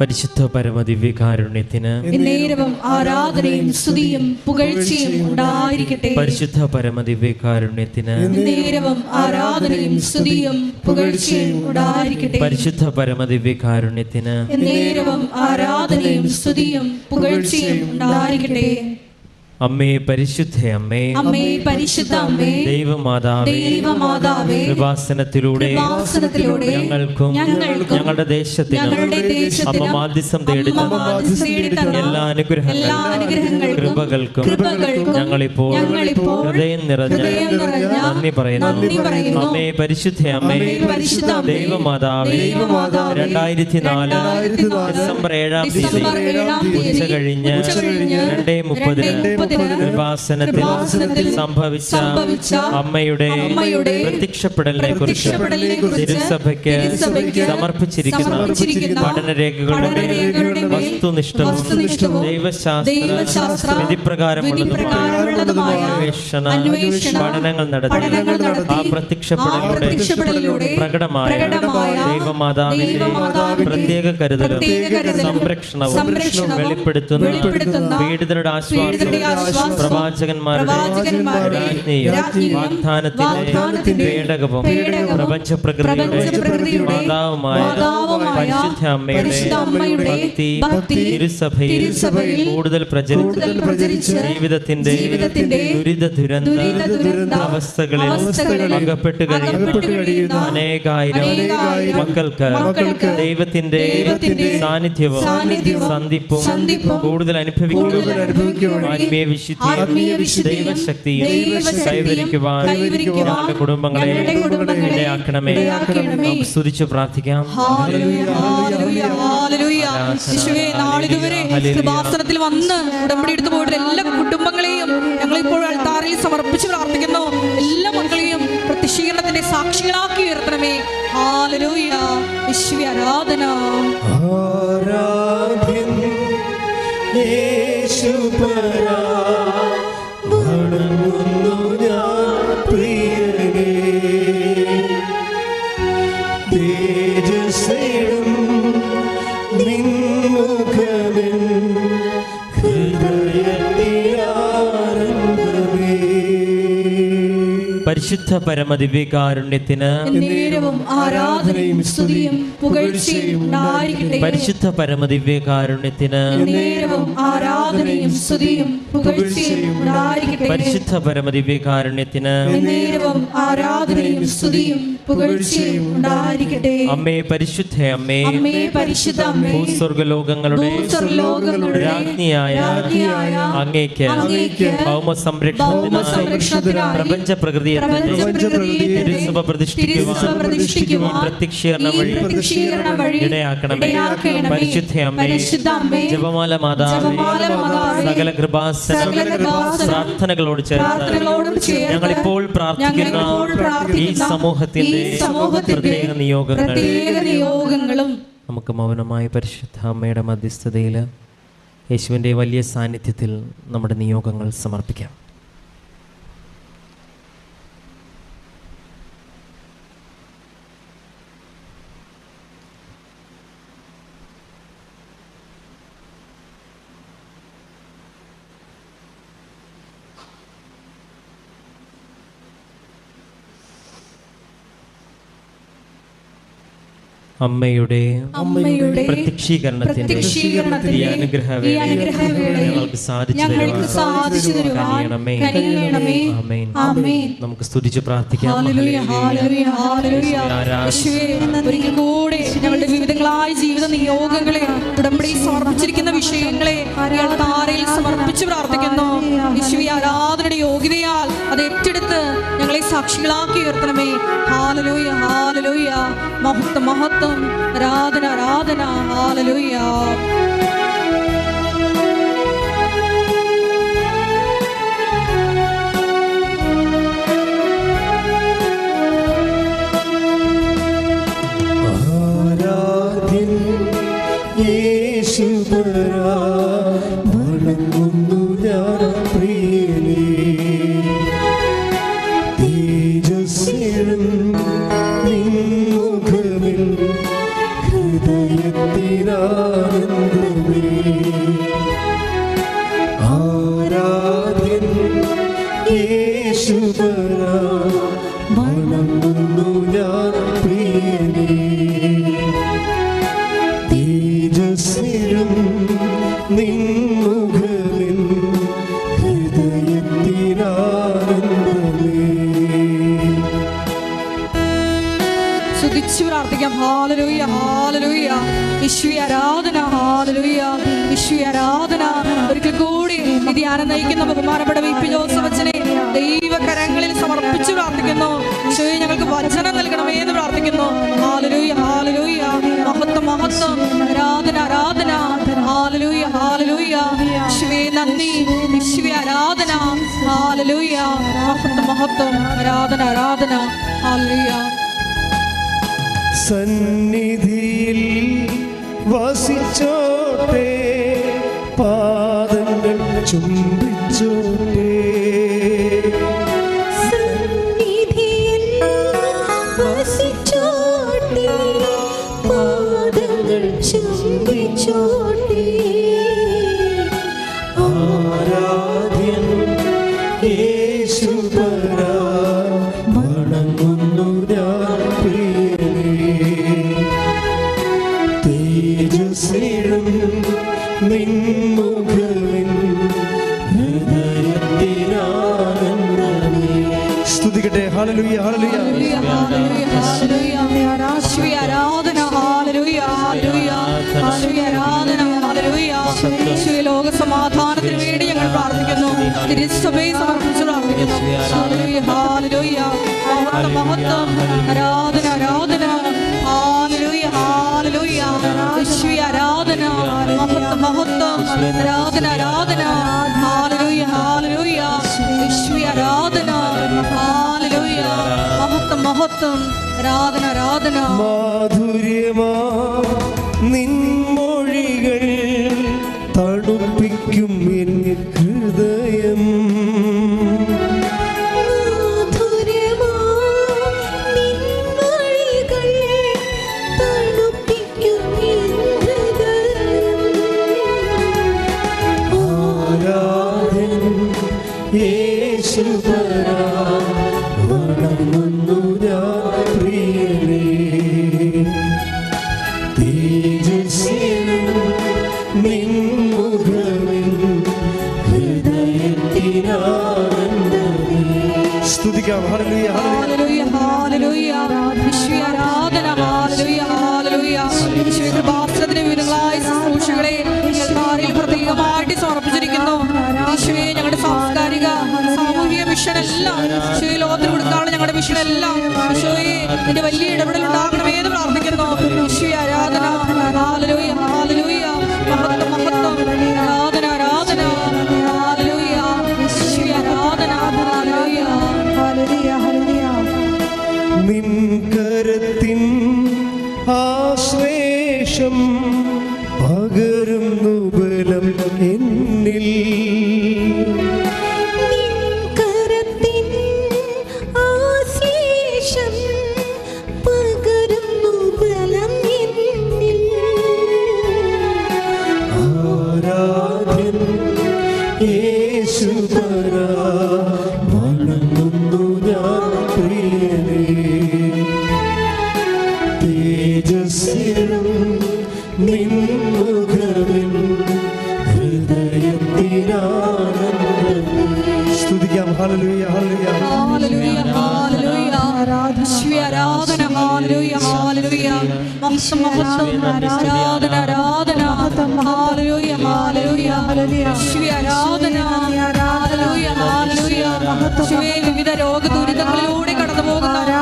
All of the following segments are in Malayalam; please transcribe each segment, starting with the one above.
പരിശുദ്ധ പരമദിവ്യകാരുണ്യത്തിന് എന്നേരവും ആരാധനയും സ്തുതിയും പുകഴ്ചയും ഉണ്ടായിരിക്കട്ടെ. പരിശുദ്ധ പരമദിവ്യകാരുണ്യത്തിന് എന്നേരവും ആരാധനയും സ്തുതിയും പുകഴ്ചയും ഉണ്ടായിരിക്കട്ടെ. പരിശുദ്ധ പരമദിവ്യകാരുണ്യത്തിന് എന്നേരവും ആരാധനയും സ്തുതിയും പുകഴ്ചയും ഉണ്ടായിരിക്കട്ടെ. അമ്മേ പരിശുദ്ധ അമ്മേ, അമ്മേ പരിശുദ്ധ അമ്മേ, ദൈവമാതാവേ, ദൈവമാതാവേ, കൃപാസനത്തിലൂടെ ഞങ്ങൾക്കും ഞങ്ങളുടെ ദേശത്തിനും അമ്മ മാധ്യസ്ഥം തേടി എല്ലാ അനുഗ്രഹങ്ങൾക്കും കൃപകൾക്കും ഞങ്ങളിപ്പോൾ ഹൃദയം നിറഞ്ഞ നന്ദി പറയുന്നു. അമ്മേ പരിശുദ്ധ അമ്മേ, ദൈവമാതാവേ, 2004 ഡിസംബർ 7-ാം തീയതി ഉച്ച കഴിഞ്ഞ് 2:30 കൃപാസനത്തിൽ സംഭവിച്ച അമ്മയുടെ പ്രത്യക്ഷപ്പെടലിനെ കുറിച്ച് തിരുസഭയ്ക്ക് സമർപ്പിച്ചിരിക്കുന്ന പഠനരേഖകളുടെ വസ്തുനിഷ്ഠവും ദൈവശാസ്ത്ര വിധിപ്രകാരമുള്ളതുമായ പഠനങ്ങൾ നടത്തി ആ പ്രത്യക്ഷപ്പെടലിലൂടെ പ്രകടമായ ദൈവമാതാവിന്റെ പ്രത്യേക കരുതലും സംരക്ഷണവും വെളിപ്പെടുത്തുന്ന പീഡിതരുടെ ആശ്വാസവും പ്രവാചകന്മാരുടെ വാഗ്ദാനത്തിന്റെ പേടകവും പ്രപഞ്ചപ്രകൃതിയുടെ മാതാവുമായ പരിശുദ്ധ അമ്മയുടെ ഭക്തി തിരുസഭയിൽ കൂടുതൽ പ്രചരിച്ച് ജീവിതത്തിന്റെ ദുരിത അവസ്ഥകളിൽ അകപ്പെട്ട് കഴിയുന്ന അനേകായിരം മക്കൾക്ക് ദൈവത്തിന്റെ സാന്നിധ്യവും സന്ധിപ്പും കൂടുതൽ അനുഭവിക്കുക ദൈവശക്തിയും കൈവരിക്കുവാൻ ഞങ്ങളുടെ കുടുംബങ്ങളെ ഇടയാക്കണമേ. സ്തുതിച്ചു പ്രാർത്ഥിക്കാം. കൃപാസനത്തിൽ വന്ന് ഉടമ്പടി എടുത്തു പോയിട്ട് എല്ലാ കുടുംബങ്ങളെയും ഞങ്ങളിപ്പോൾ അൾത്താരയിൽ സമർപ്പിച്ച് പ്രാർത്ഥിക്കുന്നു. എല്ലാ മക്കളെയും പ്രത്യക്ഷീകരണത്തിന്റെ സാക്ഷികളാക്കി ഉയർത്തണമേ. ഹല്ലേലൂയ. യേശുവേ ആരാധന. പരിശുദ്ധ പരമദിവ്യകാരുണ്യത്തിന് എന്നേരവും ആരാധനയും സ്തുതിയും പുകഴ്ചയും ഉണ്ടായിരിക്കട്ടെ. പരിശുദ്ധ പരമദിവ്യകാരുണ്യത്തിന് എന്നേരവും ആരാധനയും സ്തുതിയും പുകഴ്ചയും ഉണ്ടായിരിക്കട്ടെ. പരിശുദ്ധ പരമദിവ്യകാരുണ്യത്തിന് എന്നേരവും ആരാധനയും സ്തുതിയും പുകഴ്ചയും ഉണ്ടായിരിക്കട്ടെ. അമ്മേ പരിശുദ്ധ അമ്മേ, അമ്മേ പരിശുദ്ധ അമ്മേ, ഭൂസ്വർഗ്ഗലോകങ്ങളുടെ രാജ്ഞിയായ അങ്ങേക്ക് ഭൗമ സംരക്ഷണത്തിനായി പ്രപഞ്ച പ്രകൃതിയെ തിരുസഭ പ്രതിഷ്ഠിക്കുവാൻ പ്രത്യക്ഷീകരണം വഴി ഇടയാക്കണമേ. പരിശുദ്ധ അമ്മേ, ജപമാല മാതാവേ, സകല കൃപാസന പ്രാർത്ഥനകളോട് ചേർന്ന് ഞങ്ങളിപ്പോൾ പ്രാർത്ഥിക്കുന്ന ഈ സമൂഹത്തിന്റെ പ്രത്യേക നിയോഗങ്ങളും നമുക്ക് മൗനമായ പരിശുദ്ധ അമ്മയുടെ മധ്യസ്ഥതയിൽ യേശുവിൻ്റെ വലിയ സാന്നിധ്യത്തിൽ നമ്മുടെ നിയോഗങ്ങൾ സമർപ്പിക്കാം. അമ്മയുടെ പ്രത്യക്ഷീകരണത്തിന്റെ ഈ അനുഗ്രഹവേള ഞങ്ങൾക്ക് സാധിച്ചു തരുവാൻ നമുക്ക് സ്തുതിച്ച് പ്രാർത്ഥിക്കാം. ഒരിക്കൽ കൂടെ ഞങ്ങളുടെ വിവിധങ്ങളായ ജീവിത നിയോഗങ്ങളെ ഉടമ്പടി സമർപ്പിച്ചിരിക്കുന്ന വിഷയങ്ങളെ താരയിൽ സമർപ്പിച്ച് പ്രാർത്ഥിക്കുന്നു. യേശുവേ ആരാധനയുടെ യോഗ്യതയാൽ അത് ഏറ്റെടുത്ത് ഞങ്ങളെ സാക്ഷികളാക്കി ഉയർത്തണമേ. ഹല്ലേലൂയ, ഹല്ലേലൂയ. മഹത്വം, മഹത്വം, ആരാധന, ആരാധന. ഹല്ലേലൂയ. ആരാധ്യൻ യേശുപരാ, വണങ്ങുന്നു ഞാൻ പ്രിയനേ. തേജസ്സേഴും നിൻ മുഖമിൽ ഹൃദയത്തിനാ ആരാധ്യൻ യേശുപരാ വണങ്ങുന്നു ഞാൻ പ്രിയനേ തേജസ്സിലും നിൻമുഖമിൽ ഹൃദയത്തിനാനന്ദമേ. സ്തുതിച്ച് പ്രാർത്ഥിക്കാം. ഹല്ലേലൂയ ഹല്ലേലൂയ. യേശുവേ ആരാധന. ഹല്ലേലൂയ യേശുവേ ആരാധന. ഒരിക്കൽ കൂടി ഈ ധ്യാനം നയിക്കുന്ന ബഹുമാനപ്പെട്ട വി.പി. ജോസഫ് അച്ഛനെ ദൈവകരങ്ങളിൽ സമർപ്പിച്ച് പ്രാർത്ഥിക്കുന്നു. യേശുവേ ഞങ്ങൾക്ക് വചനം നൽകണമേ എന്ന് പ്രാർത്ഥിക്കുന്നു. ഹല്ലേലൂയ ഹല്ലേലൂയ. മഹത്വം മഹത്വം. ആരാധന ആരാധന. ഹല്ലേലൂയ ഹല്ലേലൂയ. യേശുവേ നന്ദി. യേശുവേ ആരാധന. ഹല്ലേലൂയ. മഹത്വം മഹത്വം. ആരാധന ആരാധന. ഹല്ലേലൂയ. സന്നിധിയിൽ വസിച്ചോട്ടെ പാദങ്ങൾ ചുംബിച്ചോട്ടെ സന്നിധിയിൽ വസിച്ചോട്ടെ പാദങ്ങൾ ചുംബിച്ചോട്ടെ ആരാധ്യൻ യേശുപരാ വണങ്ങുന്നു ഞാൻ പ്രിയനേ തേജസ്സിലും നിൻമുഖമിൽ ഹൃദയത്തിനാനന്ദമേ. സ്തുതിക്കട്ടെ. ഹല്ലേലൂയ ഹല്ലേലൂയ. ലോക സമാധാനത്തിന് വേണ്ടി ഞങ്ങൾ പ്രാർത്ഥിക്കുന്നു. തിരുസഭയെ സമർപ്പിച്ച് പ്രാർത്ഥിക്കുന്നു. ഹല്ലേലൂയ ഹല്ലേലൂയ. മഹത്വം മഹത്വം. ആരാധന ആരാധന. ഹല്ലേലൂയ ഹല്ലേലൂയ. യേശുവേ ആരാധന. മഹത്വം മഹത്വം. ആരാധന ആരാധന. ഹല്ലേലൂയ ഹല്ലേലൂയ. യേശുവേ ആരാധന. ഹല്ലേലൂയ. മഹത്വം മഹത്വം. ആരാധന ആരാധന. മാധുര്യമാ നിൻമൊഴികൾ തണുപ്പിക്കും എൻ ഹൃദയം യേശുപരാ വണങ്ങുന്നു ഞാൻ പ്രിയനേ തേജസ്സിലും നിൻമുഖമിൽ ഹൃദയത്തിനാനന്ദമേ. സ്തുതിക്കാം. ഹല്ലേലൂയ ഹല്ലേലൂയ ഹല്ലേലൂയ. യേശുവേ ആരാധന. ഹല്ലേലൂയ ഹല്ലേലൂയ. യേശുവേ കൃപാസനത്തിന് വിരുദ്ധങ്ങളായ ശുശ്രൂഷകളെ ഞങ്ങൾ പ്രത്യേകമായിട്ട് സമർപ്പിച്ചിരിക്കുന്നു. യേശുവേ ഞങ്ങളുടെ സാംസ്കാരിക സാമൂഹിക മിഷൻ എല്ലാം യേശുവേ ലോകത്തിന് കൊടുക്കാനുള്ള ഞങ്ങളുടെ മിഷൻ എല്ലാം യേശുവേ നിന്റെ വലിയ ഇടപെടൽ ഉണ്ടാകണമേ എന്ന് പ്രാർത്ഥിക്കുന്നു. യേശുവേ ആരാധന. ഹല്ലേലൂയ ഹല്ലേലൂയ. മഹത്വം മഹത്വം. ആരാധന ആരാധന. ഹല്ലേലൂയ. യേശുവേ ആരാധന. ഹല്ലേലൂയ ഹല്ലേലൂയ. നിൻ കരത്തിൻ ആശ്ലേഷം പകരുന്നു ബലം എന്നിൽ കരത്തിൻ ആശ്ലേഷം പകരുന്നു ബലം എന്നിൽ ആരാധ്യൻ യേശുപരാ വണങ്ങുന്നു ഞാൻ പ്രിയനേ തേജസ്സിലും നിൻമുഖമിൽ ഹൃദയത്തിനാനന്ദമേ. സ്തുതിക്കാം. ഹല്ലേലൂയ ഹല്ലേലൂയ. ഹല്ലേലൂയ ഹല്ലേലൂയ. യേശുവേ ആരാധന. ഹല്ലേലൂയ ഹല്ലേലൂയ. മഹത്വം മഹത്വം. ആരാധന ആരാധന. ഹല്ലേലൂയ ഹല്ലേലൂയ. യേശുവേ ആരാധന. ഹല്ലേലൂയ ഹല്ലേലൂയ. യേശുവേ വിവിധ രോഗദുരിതങ്ങളിലൂടെ കടന്നു പോകുന്ന എല്ലാ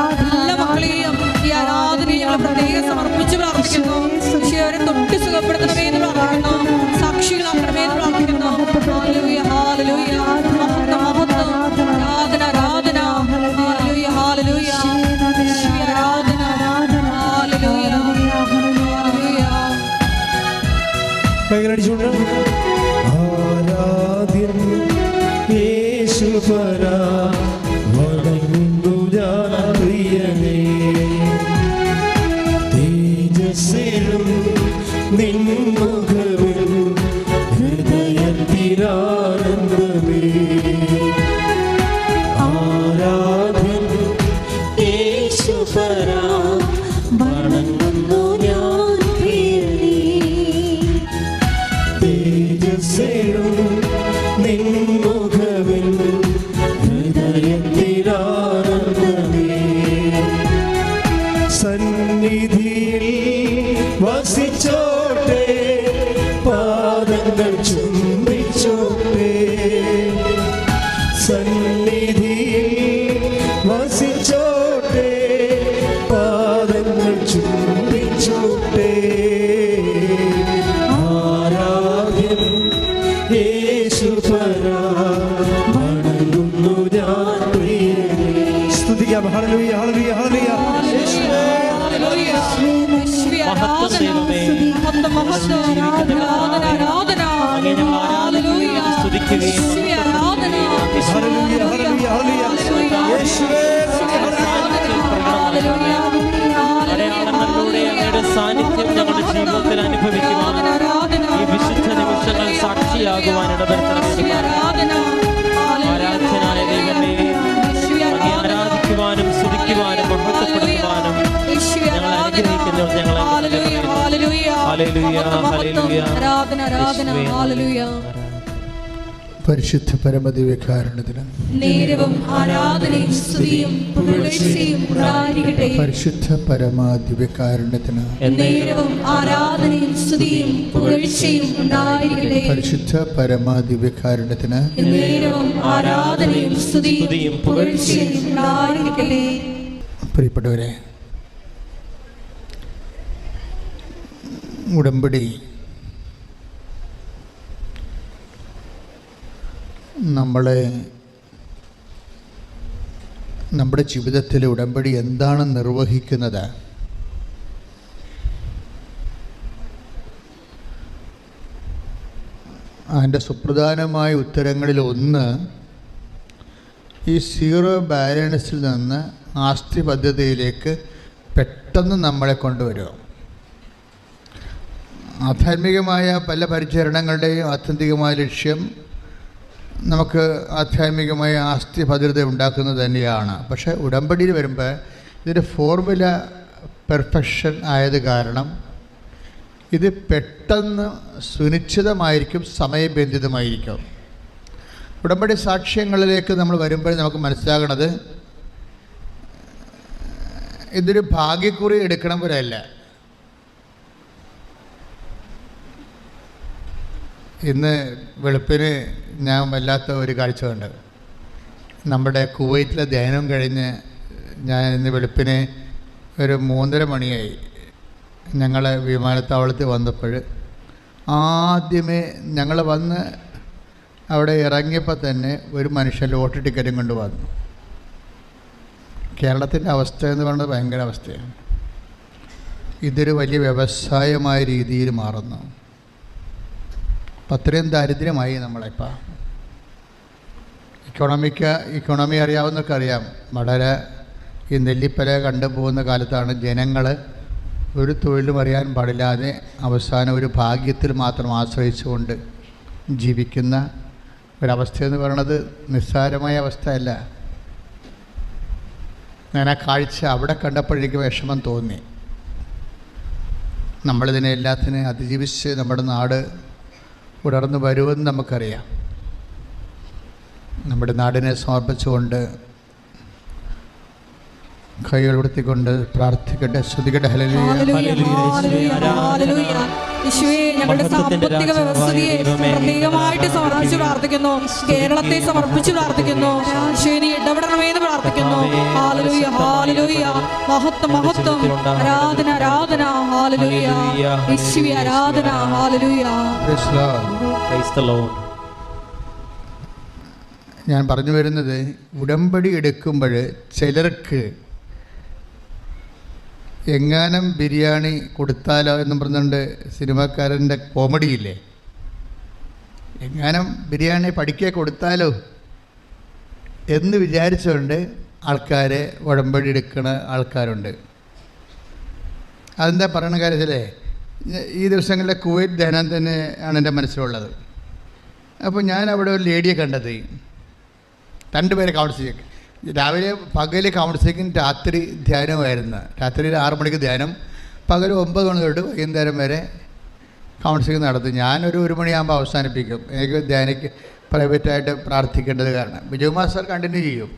മക്കളെയും ഈ ആരാധനയെ ഞങ്ങൾ പ്രത്യേകം സമർപ്പിച്ച് പ്രാർത്ഥിക്കുന്നു. യേശുവേ അവരെ തൊട്ട് സുഖപ്പെടുത്തണമേ എന്ന് പ്രാർത്ഥിക്കുന്നു. സാക്ഷികളാക്കണമേ എന്ന് പ്രാർത്ഥിക്കുന്നു. ഹല്ലേലൂയ ഹല്ലേലൂയ. മഹത്വം മഹത്വം. ആരാധന ആരാധന. ഹല്ലേലൂയ ഹല്ലേലൂയ. യേശുവേ ആരാധന. ഹല്ലേലൂയ ഹല്ലേലൂയ. കൈകളടിച്ചുകൊണ്ട് ആരാധ്യൻ യേശുപരാ വണങ്ങുന്നു ഞാൻ പ്രിയനേ തേജസ്സിലും നിൻമുഖമിൽ സ്തുതിക്കുകയും യേശുവേ ആരാധന. ഹല്ലേലൂയ, ഹല്ലേലൂയ, ഹല്ലേലൂയ. യേശുവേ, ഹല്ലേലൂയ. അടയാളങ്ങളിലൂടെ അങ്ങയുടെ സാന്നിധ്യം ഞങ്ങളുടെ ജീവിതത്തിൽ അനുഭവിക്കുവാൻ ഈ വിശുദ്ധ നിമിഷങ്ങൾ സാക്ഷിയാകുവാൻ ഇടവരുത്തണമെന്ന് ആരാധനായ ദൈവമേ, അങ്ങേ ആരാധിക്കുവാനും സ്തുതിക്കുവാനും മഹത്വപ്പെടുത്തുവാനും ഞങ്ങൾ അനുഗ്രഹിക്കുന്നു. ഞങ്ങളെ പരിശുദ്ധ പരമദിവ്യകാരുണ്യത്തിന് നേരവും ആരാധനയും സ്തുതിയും പുകഴ്ചയും ഉണ്ടായിരിക്കട്ടെ. പരിശുദ്ധ പരമദിവ്യകാരുണ്യത്തിന് നേരവും ആരാധനയും സ്തുതിയും പുകഴ്ചയും ഉണ്ടായിരിക്കട്ടെ. പരിശുദ്ധ പരമദിവ്യകാരുണ്യത്തിന് നേരവും ആരാധനയും സ്തുതിയും പുകഴ്ചയും ഉണ്ടായിരിക്കട്ടെ. പ്രിയപ്പെട്ടവരെ, ഉടമ്പടി നമ്മുടെ ജീവിതത്തിലെ ഉടമ്പടി എന്താണ് നിർവഹിക്കുന്നത്? അതിൻ്റെ സുപ്രധാനമായ ഉത്തരങ്ങളിൽ ഒന്ന്, ഈ സീറോ ബാലൻസിൽ നിന്ന് ആസ്തി പദ്ധതിയിലേക്ക് പെട്ടെന്ന് നമ്മളെ കൊണ്ടുവരും. ആധ്യാത്മികമായ പല പരിചരണങ്ങളുടെയും ആത്യന്തികമായ ലക്ഷ്യം നമുക്ക് ആധ്യാത്മികമായ ആസ്തി ഭദ്രത ഉണ്ടാക്കുന്നത് തന്നെയാണ്. പക്ഷേ ഉടമ്പടിയിൽ വരുമ്പോൾ ഇതിൻ്റെ ഫോർമുല പെർഫെക്ഷൻ ആയത് കാരണം ഇത് പെട്ടെന്ന് സുനിശ്ചിതമായിരിക്കും, സമയബന്ധിതമായിരിക്കും. ഉടമ്പടി സാക്ഷ്യങ്ങളിലേക്ക് നമ്മൾ വരുമ്പോൾ നമുക്ക് മനസ്സിലാകണത് ഇതൊരു ഭാഗ്യക്കുറി എടുക്കണം പോലെയല്ല. ഇന്ന് വെളുപ്പിന് ഞാൻ വല്ലാത്ത ഒരു കാഴ്ച കണ്ട്. നമ്മുടെ കുവൈറ്റിലെ ധ്യാനം കഴിഞ്ഞ് ഞാൻ ഇന്ന് വെളുപ്പിന് ഒരു 3:30 മണിയായി ഞങ്ങൾ വിമാനത്താവളത്തിൽ വന്നപ്പോൾ ആദ്യമേ ഞങ്ങൾ വന്ന് അവിടെ ഇറങ്ങിയപ്പോൾ തന്നെ ഒരു മനുഷ്യൻ ലോട്ടറി ടിക്കറ്റും കൊണ്ട് വന്നു. കേരളത്തിൻ്റെ അവസ്ഥ എന്ന് പറയുന്നത് ഭയങ്കര അവസ്ഥയാണ്. ഇതൊരു വലിയ വ്യവസായമായ രീതിയിൽ മാറുന്നു. അത്രയും ദാരിദ്ര്യമായി നമ്മളിപ്പോൾ. ഇക്കോണമി അറിയാവുന്നവർക്ക് അറിയാം. വളരെ ഈ നെല്ലിപ്പല കണ്ടുപോകുന്ന കാലത്താണ് ജനങ്ങൾ ഒരു തൊഴിലും അറിയാൻ പാടില്ലാതെ അവസാനം ഒരു ഭാഗ്യത്തിൽ മാത്രം ആശ്രയിച്ചുകൊണ്ട് ജീവിക്കുന്ന ഒരവസ്ഥയെന്ന് പറയുന്നത് നിസ്സാരമായ അവസ്ഥയല്ല. ഞാൻ ആ കാഴ്ച അവിടെ കണ്ടപ്പോഴേക്ക് വിഷമം തോന്നി. നമ്മളിതിനെ എല്ലാത്തിനെ അതിജീവിച്ച് നമ്മുടെ നാട് ഉണർന്നു വരുമെന്ന് നമുക്കറിയാം. നമ്മുടെ നാടിനെ സമർപ്പിച്ചുകൊണ്ട് കൈകൾ ഉയർത്തിക്കൊണ്ട് പ്രാർത്ഥിക്കട്ടെ, സ്തുതിക്കട്ടെ. ഹല്ലേലൂയ. ഞങ്ങളുടെ സാമ്പത്തിക വ്യവസ്ഥയെ പ്രത്യേകമായിട്ട് സമർപ്പിച്ച് പ്രാർത്ഥിക്കുന്നു. കേരളത്തെ സമർപ്പിച്ച് പ്രാർത്ഥിക്കുന്നു. നീ ഇടപെടണമെന്ന് പ്രാർത്ഥിക്കുന്നു. ഹല്ലേലൂയ, ഹല്ലേലൂയ. മഹത്വം, മഹത്വം. ആരാധന, ആരാധന. ഹല്ലേലൂയ. യേശുവേ ആരാധന. ഹല്ലേലൂയ. Praise the Lord. ഞാൻ പറഞ്ഞു വരുന്നത്, ഉടമ്പടി എടുക്കുമ്പോൾ ചിലർക്ക് എങ്ങാനും ബിരിയാണി കൊടുത്താലോ എന്നും പറഞ്ഞുകൊണ്ട് സിനിമാക്കാരൻ്റെ കോമഡിയില്ലേ, എങ്ങാനും ബിരിയാണി പഠിക്കുക കൊടുത്താലോ എന്ന് വിചാരിച്ചുകൊണ്ട് ആൾക്കാരെ ഉടമ്പടി എടുക്കുന്ന ആൾക്കാരുണ്ട്. അതെന്താ പറയണ കാര്യത്തിലേ, ഈ ദിവസങ്ങളിലെ കുവൈറ്റ് ധ്യാനം തന്നെ ആണ് എൻ്റെ മനസ്സിലുള്ളത്. അപ്പോൾ ഞാൻ അവിടെ ഒരു ലേഡിയെ കണ്ടത്, 2 പേരെ കൗൺസിലിംഗ്, രാവിലെ പകൽ കൗൺസിലിംഗും രാത്രി ധ്യാനമായിരുന്നു. രാത്രി 6 മണിക്ക് ധ്യാനം, പകൽ 9 മണി തൊട്ട് വൈകുന്നേരം വരെ കൗൺസിലിംഗ് നടത്തും. ഞാനൊരു 1 മണിയാകുമ്പോൾ അവസാനിപ്പിക്കും. എനിക്ക് ധ്യാനിക്ക് പ്രൈവറ്റായിട്ട് പ്രാർത്ഥിക്കേണ്ടത് കാരണം ബിജു മാസ്റ്റർ കണ്ടിന്യൂ ചെയ്യും.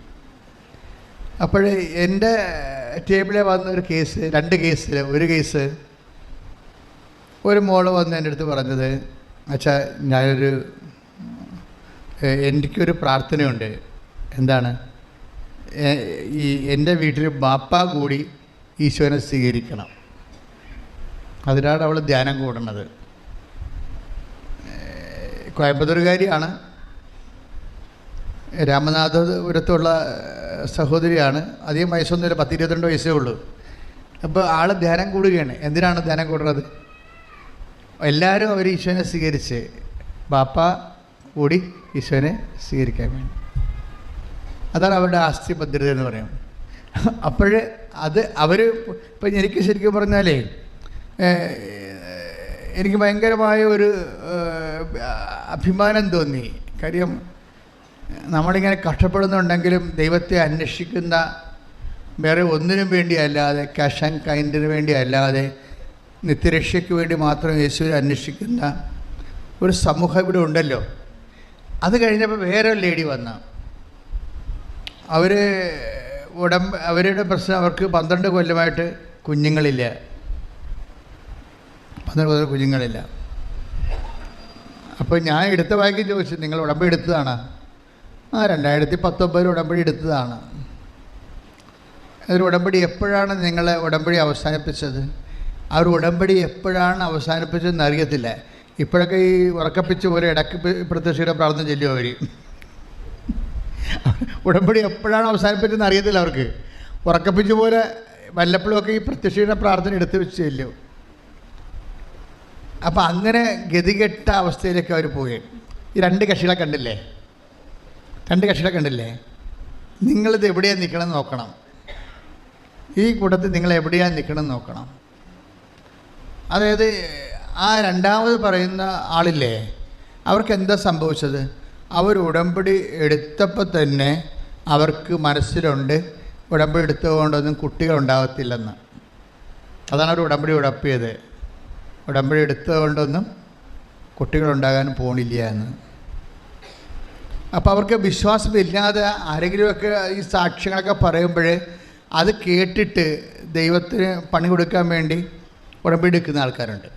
അപ്പോൾ എൻ്റെ ടേബിളിൽ വന്ന ഒരു കേസ്, 2 കേസിൽ ഒരു കേസ്, ഒരു മോള് വന്ന് എൻ്റെ അടുത്ത് പറഞ്ഞത്, അച്ഛാ എനിക്കൊരു പ്രാർത്ഥനയുണ്ട്. എന്താണ്? ഈ എൻ്റെ വീട്ടിൽ ബാപ്പ കൂടി ഈശോനെ സ്വീകരിക്കണം. അതിനാണ് അവൾ ധ്യാനം കൂടുന്നത്. കോയമ്പത്തൂരുകാരിയാണ്, രാമനാഥപുരത്തുള്ള സഹോദരിയാണ്. അധികം വയസ്സൊന്നുമില്ല, 10-22 വയസ്സേ ഉള്ളൂ. അപ്പോൾ ആൾ ധ്യാനം കൂടുകയാണ്. എന്തിനാണ് ധ്യാനം കൂടുന്നത്? എല്ലാവരും അവർ ഈശോനെ സ്വീകരിച്ച് ബാപ്പ കൂടി ഈശോനെ സ്വീകരിക്കാൻ വേണ്ടി. അതാണ് അവരുടെ ആസ്തി ഭദ്രത എന്ന് പറയും. അപ്പോൾ അത് അവർ ഇപ്പം എനിക്ക് ശരിക്കും പറഞ്ഞാലേ എനിക്ക് ഭയങ്കരമായ ഒരു അഭിമാനം തോന്നി. കാര്യം നമ്മളിങ്ങനെ കഷ്ടപ്പെടുന്നുണ്ടെങ്കിലും ദൈവത്തെ അന്വേഷിക്കുന്ന, വേറെ ഒന്നിനും വേണ്ടിയല്ലാതെ, ക്യാഷ് ആൻഡ് കൈൻഡിന് വേണ്ടി അല്ലാതെ നിത്യരക്ഷയ്ക്ക് വേണ്ടി മാത്രം യേശുവിനെ അന്വേഷിക്കുന്ന ഒരു സമൂഹം ഇവിടെ ഉണ്ടല്ലോ. അത് കഴിഞ്ഞപ്പോൾ വേറെ ഒരു ലേഡി വന്നു. അവരുടെ പ്രശ്നം, അവർക്ക് 12 കൊല്ലമായിട്ട് കുഞ്ഞുങ്ങളില്ല. 12 കൊല്ലം കുഞ്ഞുങ്ങളില്ല. അപ്പോൾ ഞാൻ എടുത്ത വായിക്ക് ചോദിച്ചു, നിങ്ങൾ ഉടമ്പടി എടുത്തതാണ്? 2019 ഉടമ്പടി എടുത്തതാണ്. ഒരു ഉടമ്പടി എപ്പോഴാണ് നിങ്ങൾ ഉടമ്പടി അവസാനിപ്പിച്ചത്? ആ ഒരു ഉടമ്പടി എപ്പോഴാണ് അവസാനിപ്പിച്ചതെന്ന് അറിയത്തില്ല. ഇപ്പോഴൊക്കെ ഈ ഉറക്കപ്പിച്ച് പോലെ ഇടയ്ക്ക് പ്രത്യക്ഷയുടെ പ്രാർത്ഥന ചെല്ലും അവർ. ഉടമ്പടി എപ്പോഴാണ് അവസാനിപ്പിച്ചതെന്ന് അറിയത്തില്ല അവർക്ക്. ഉറക്കപ്പിച്ച് പോലെ വല്ലപ്പോഴുമൊക്കെ ഈ പ്രത്യക്ഷയുടെ പ്രാർത്ഥന എടുത്ത് വെച്ച് ചെല്ലും. അപ്പം അങ്ങനെ ഗതികെട്ട അവസ്ഥയിലേക്ക് അവർ പോയി. ഈ 2 കക്ഷികളെ കണ്ടില്ലേ? 2 കക്ഷികളെ കണ്ടില്ലേ? നിങ്ങളിത് എവിടെയാണ് നിൽക്കണം നോക്കണം. ഈ കൂട്ടത്തിൽ നിങ്ങൾ എവിടെയാണ് നിൽക്കണം നോക്കണം. അതായത് ആ രണ്ടാമത് പറയുന്ന ആളില്ലേ, അവർക്ക് എന്താ സംഭവിച്ചത്? അവർ ഉടമ്പടി എടുത്തപ്പോൾ തന്നെ അവർക്ക് മനസ്സിലുണ്ട് ഉടമ്പടി എടുത്തുകൊണ്ടൊന്നും കുട്ടികളുണ്ടാകത്തില്ലെന്ന്. അതാണ് അവർ ഉടമ്പടി ഉടപ്പിയത്. ഉടമ്പടി എടുത്തുകൊണ്ടൊന്നും കുട്ടികളുണ്ടാകാൻ പോണില്ല എന്ന്. അപ്പോൾ അവർക്ക് വിശ്വാസമില്ലാതെ ആരെങ്കിലുമൊക്കെ ഈ സാക്ഷ്യങ്ങളൊക്കെ പറയുമ്പോൾ അത് കേട്ടിട്ട് ദൈവത്തിന് പണി കൊടുക്കാൻ വേണ്ടി ഉടമ്പടി എടുക്കുന്ന ആൾക്കാരുണ്ട്.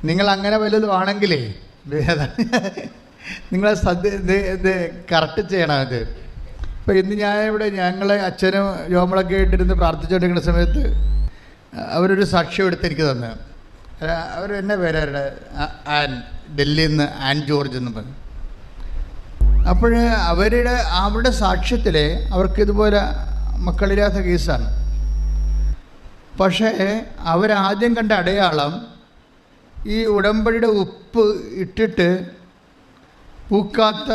നിങ്ങളങ്ങനെ വല്ലതും ആണെങ്കിലേ നിങ്ങൾ ഇത് കറക്റ്റ് ചെയ്യണം. ഇത് ഇപ്പോൾ ഇന്ന് ഞങ്ങൾ അച്ഛനും യോമളൊക്കെ ആയിട്ടിരുന്ന് പ്രാർത്ഥിച്ചുകൊണ്ടിരിക്കുന്ന സമയത്ത് അവരൊരു സാക്ഷ്യം എടുത്ത് എനിക്ക് തന്നു. അവർ എന്നെ പേരവരുടെ ഡൽഹിയിൽ നിന്ന് ആൻ ജോർജ് എന്ന് പറഞ്ഞു. അപ്പോൾ അവരുടെ സാക്ഷ്യത്തിൽ അവർക്കിതുപോലെ മക്കളില്ലാത്ത കേസാണ്. പക്ഷേ അവരാദ്യം കണ്ട അടയാളം ഈ ഉടമ്പടിയുടെ ഉപ്പ് ഇട്ടിട്ട് പൂക്കാത്ത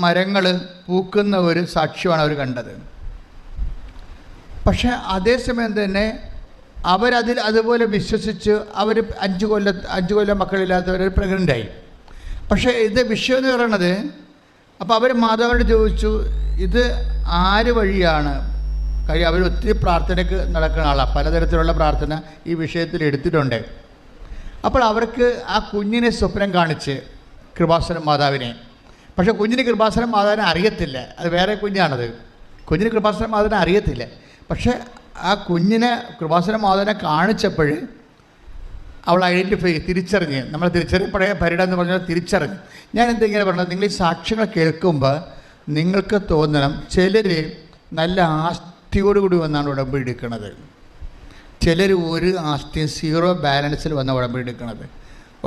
മരങ്ങൾ പൂക്കുന്ന ഒരു സാക്ഷ്യമാണ് അവർ കണ്ടത്. പക്ഷേ അതേസമയം തന്നെ അതുപോലെ വിശ്വസിച്ച് അവർ 5 കൊല്ലം മക്കളില്ലാത്തവർ പ്രഗ്നൻ്റായി. പക്ഷേ ഇത് വിഷയം എന്ന് പറയുന്നത്, അപ്പോൾ അവർ മാതാവിനോട് ചോദിച്ചു ഇത് ആര് വഴിയാണ്? കാര്യം അവർ ഒത്തിരി പ്രാർത്ഥനയ്ക്ക് നടക്കുന്ന ആളാണ്, പലതരത്തിലുള്ള പ്രാർത്ഥന ഈ വിഷയത്തിൽ എടുത്തിട്ടുണ്ട്. അപ്പോൾ അവർക്ക് ആ കുഞ്ഞിനെ സ്വപ്നം കാണിച്ച് കൃപാസനം മാതാവിനെ, പക്ഷേ കുഞ്ഞിന് കൃപാസനം മാതാവിനെ അറിയത്തില്ല, അത് വേറെ കുഞ്ഞാണത്. കുഞ്ഞിന് കൃപാസനം മാതാവിനെ അറിയത്തില്ല. പക്ഷേ ആ കുഞ്ഞിനെ കൃപാസനം മാതാവിനെ കാണിച്ചപ്പോൾ അവൾ തിരിച്ചറിഞ്ഞ്, നമ്മൾ തിരിച്ചറിയപ്പെടേ പരിടം എന്ന് പറഞ്ഞാൽ തിരിച്ചറിഞ്ഞ്. ഞാൻ എന്തെങ്കിലും പറഞ്ഞത്, നിങ്ങൾ ഈ സാക്ഷ്യങ്ങൾ കേൾക്കുമ്പോൾ നിങ്ങൾക്ക് തോന്നണം ചിലർ നല്ല ആസ്തിയോടുകൂടി വന്നാണ് ഉടമ്പടി എടുക്കുന്നത്, ചിലർ ഒരു ആസ്തിയും 0 ബാലൻസിൽ വന്ന ഉടമ്പടി എടുക്കുന്നത്.